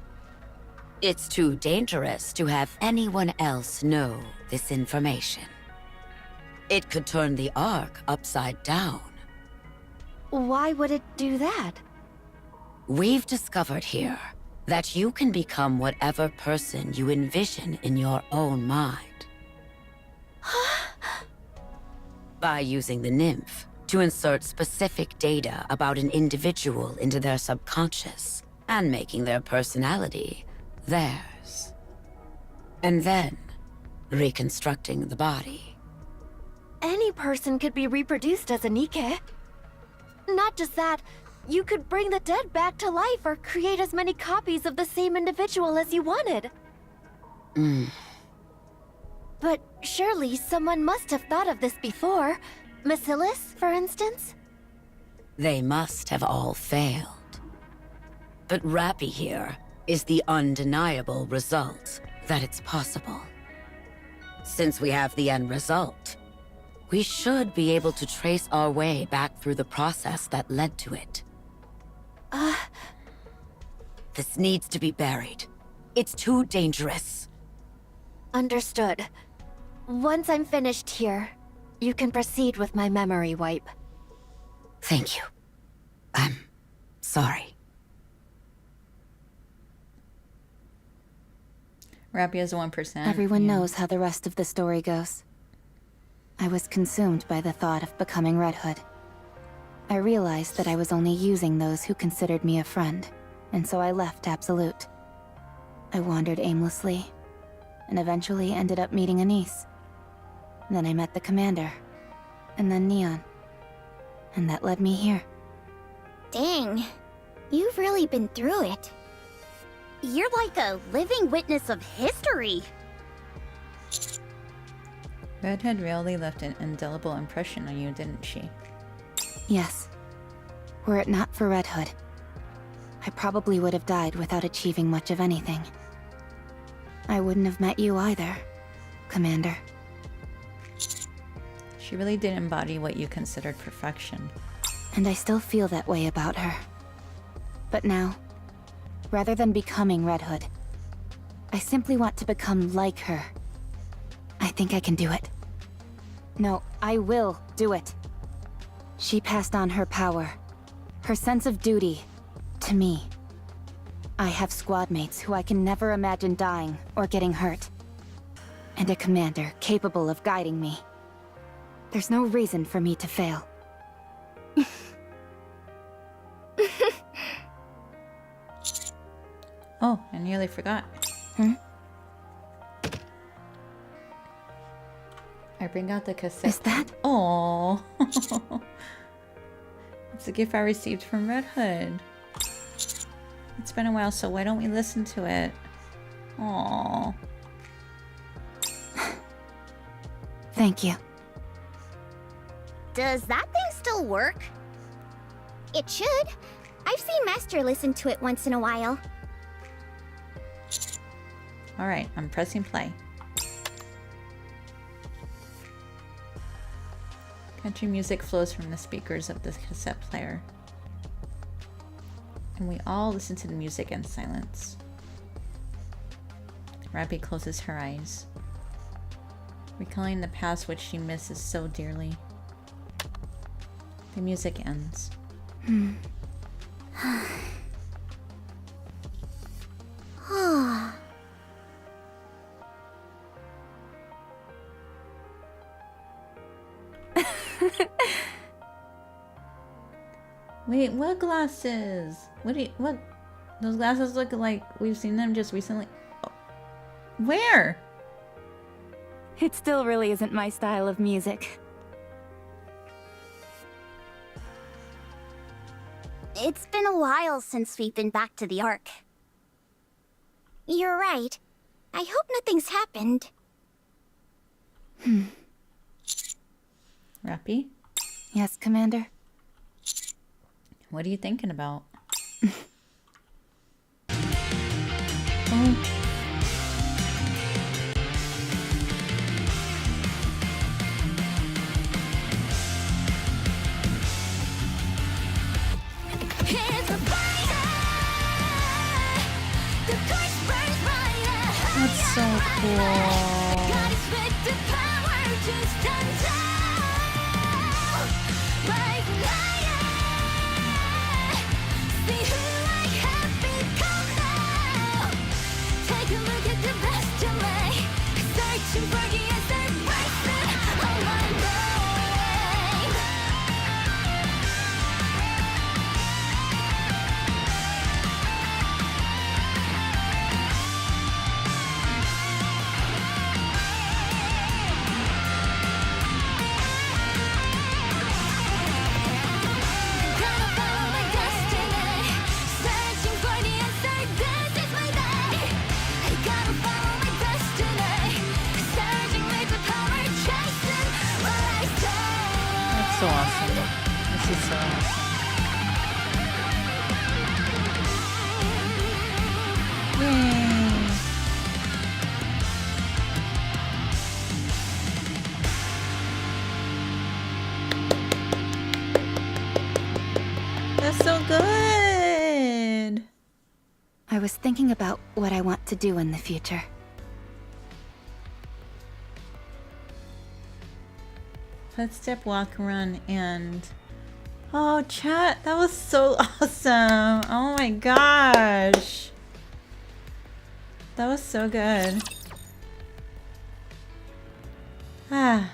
It's too dangerous to have anyone else know this information. It could turn the Ark upside down. Why would it do that? We've discovered here that you can become whatever person you envision in your own mind. By using the nymph to insert specific data about an individual into their subconscious and making their personality theirs. And then reconstructing the body. Any person could be reproduced as a NIKKE. Not just that, you could bring the dead back to life or create as many copies of the same individual as you wanted. But surely someone must have thought of this before. Bacillus, for instance? They must have all failed. But Rappy here is the undeniable result that it's possible. Since we have the end result, we should be able to trace our way back through the process that led to it. This needs to be buried. It's too dangerous. Understood. Once I'm finished here, you can proceed with my memory wipe. Thank you. I'm sorry. Rappy is 1%. Everyone knows how the rest of the story goes. I was consumed by the thought of becoming Red Hood. I realized that I was only using those who considered me a friend, and so I left Absolute. I wandered aimlessly, and eventually ended up meeting Anise. Then I met the commander, and then Neon. And that led me here. Dang, you've really been through it. You're like a living witness of history. Red Hood really left an indelible impression on you, didn't she? Yes. Were it not for Red Hood, I probably would have died without achieving much of anything. I wouldn't have met you either, Commander. She really did embody what you considered perfection. And I still feel that way about her. But now, rather than becoming Red Hood, I simply want to become like her. I think I can do it. No, I will do it. She passed on her power, her sense of duty, to me. I have squad mates who I can never imagine dying or getting hurt. and a commander capable of guiding me. There's no reason for me to fail. Oh, I nearly forgot. Hmm? I bring out the cassette. Is that? Oh, it's a gift I received from Red Hood. It's been a while, so why don't we listen to it? Aww. Thank you. Does that thing still work? It should. I've seen Master listen to it once in a while. Alright, I'm pressing play. Country music flows from the speakers of the cassette player. And we all listen to the music in silence. Rabbie closes her eyes, recalling the past which she misses so dearly. The music ends. Wait, what glasses? What? Those glasses look like we've seen them just recently. Oh. Where? It still really isn't my style of music. It's been a while since we've been back to the Ark. You're right. I hope nothing's happened. Rabbie? Yes, Commander? What are you thinking about? Oh. That's so cool. So awesome. This is so awesome. Yay! That's so good! I was thinking about what I want to do in the future. Footstep, walk, run, and... Oh, chat, that was so awesome! Oh my gosh! That was so good. Ah.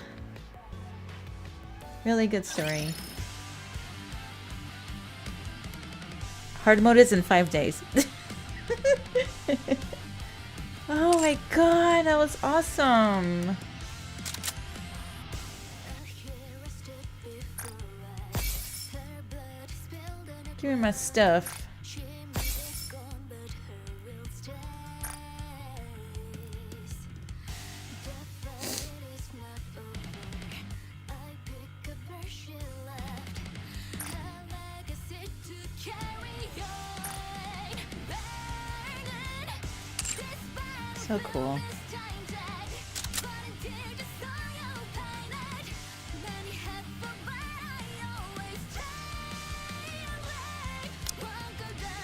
Really good story. Hard mode is in 5 days. Oh my god, that was awesome! Give me my stuff. So cool.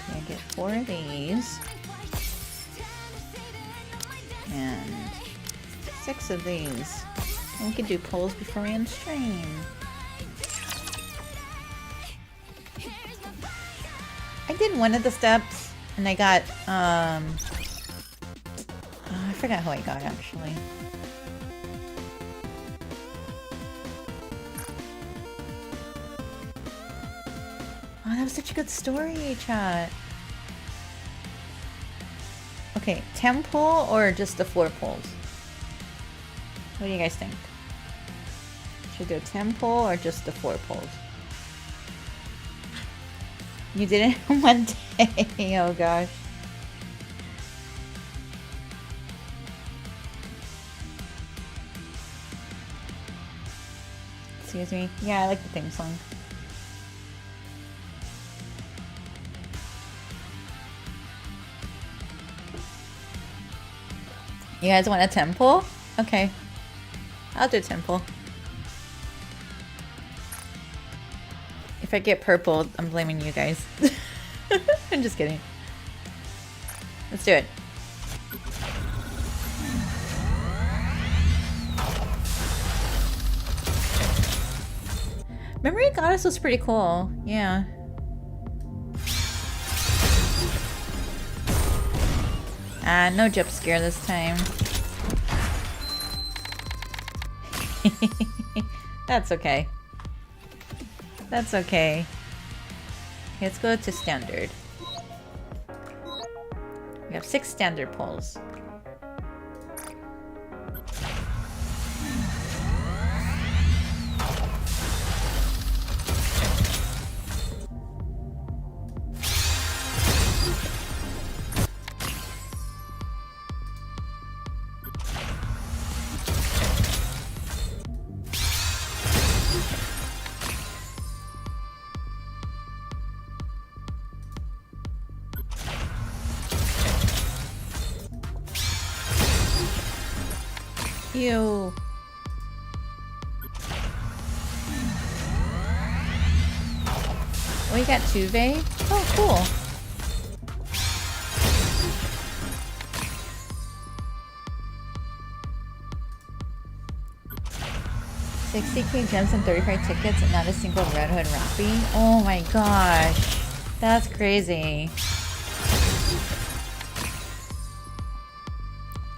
I get 4 of these. And 6 of these. And we could do polls before we end stream. I did one of the steps and I got I forgot who I got actually. Oh, that was such a good story, chat. Okay, temple or just the floor poles? What do you guys think? Should I do a temple or just the floor poles? You did it in one day. Oh gosh. Excuse me. Yeah, I like the theme song. You guys want a temple? Okay. I'll do temple. If I get purple, I'm blaming you guys. I'm just kidding. Let's do it. Memory Goddess was pretty cool. Yeah. Ah, no jump scare this time. That's okay. That's okay. Let's go to standard. We have 6 standard poles. Ew. Oh, you got Tuve? Oh, cool. $60K gems and 35 tickets and not a single Red Hood Rappy? Oh my gosh. That's crazy.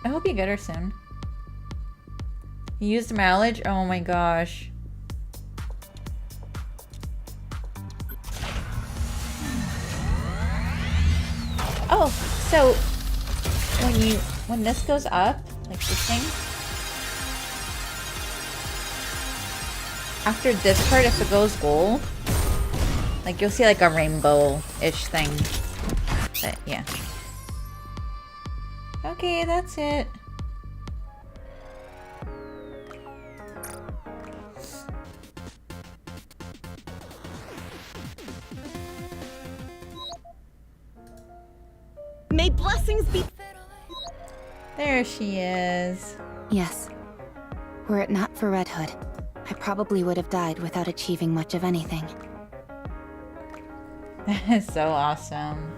I hope you get her soon. You used mileage? Oh my gosh. Oh, so when this goes up, like this thing, after this part, if it goes gold, like you'll see like a rainbow-ish thing. But yeah. Okay, that's it. May blessings be. There she is. Yes. Were it not for Red Hood, I probably would have died without achieving much of anything. That is so awesome.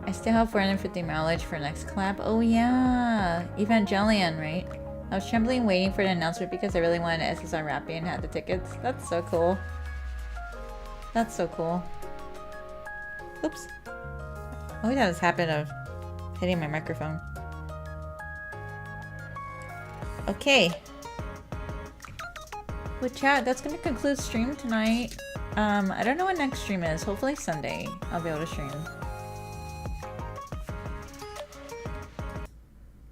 I still have 450 mileage for next collab. Oh yeah, Evangelion, right? I was trembling waiting for the announcement because I really wanted SSR Rappy and had the tickets. That's so cool. That's so cool. Oops. Oh, that was habit of hitting my microphone. Okay. Well, chat, that's gonna conclude stream tonight. I don't know what next stream is. Hopefully Sunday I'll be able to stream.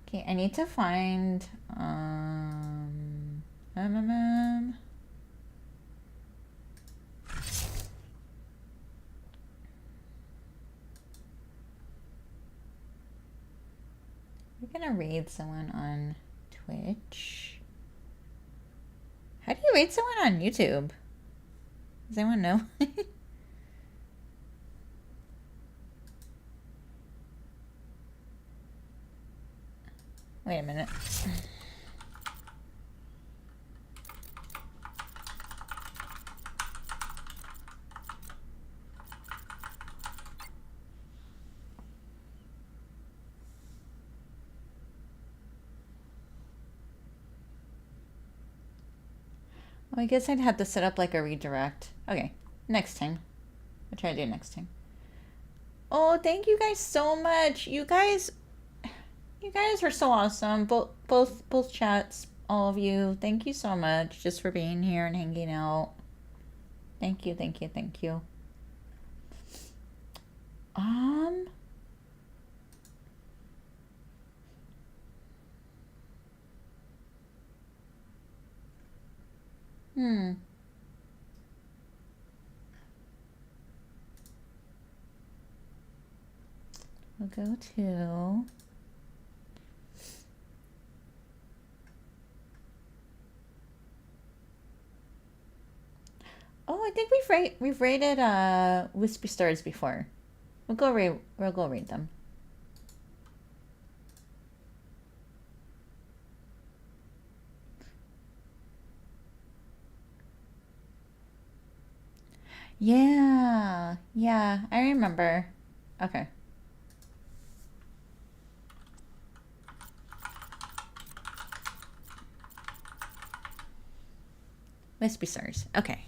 Okay, I need to find we're gonna raid someone on Twitch. How do you raid someone on YouTube? Does anyone know? Wait a minute. Well, I guess I'd have to set up like a redirect. Okay, next time. I'll try to do it next time. Oh, thank you guys so much. You guys are so awesome. Both chats, all of you. Thank you so much just for being here and hanging out. Thank you, thank you, thank you. Um. Hmm. We'll go to. Oh, I think we've rated Wispy Stars before. We'll go rate them. Yeah, yeah, I remember. Okay. Wispy Stars. Okay.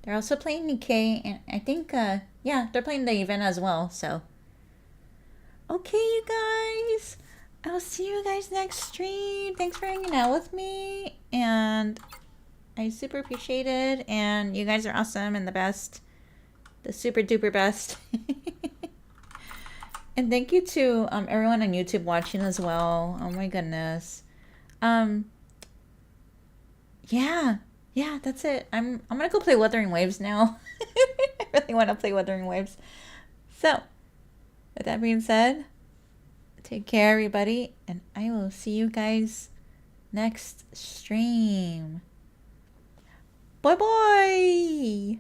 They're also playing NIKKE, and I think, yeah, they're playing the event as well, so. Okay, you guys. I'll see you guys next stream. Thanks for hanging out with me, and I super appreciate it, and you guys are awesome and the best. The super duper best. And thank you to everyone on YouTube watching as well. Oh my goodness. Yeah, that's it. I'm gonna go play Wuthering Waves now. I really want to play Wuthering Waves. So, with that being said, take care, everybody, and I will see you guys next stream. Bye bye.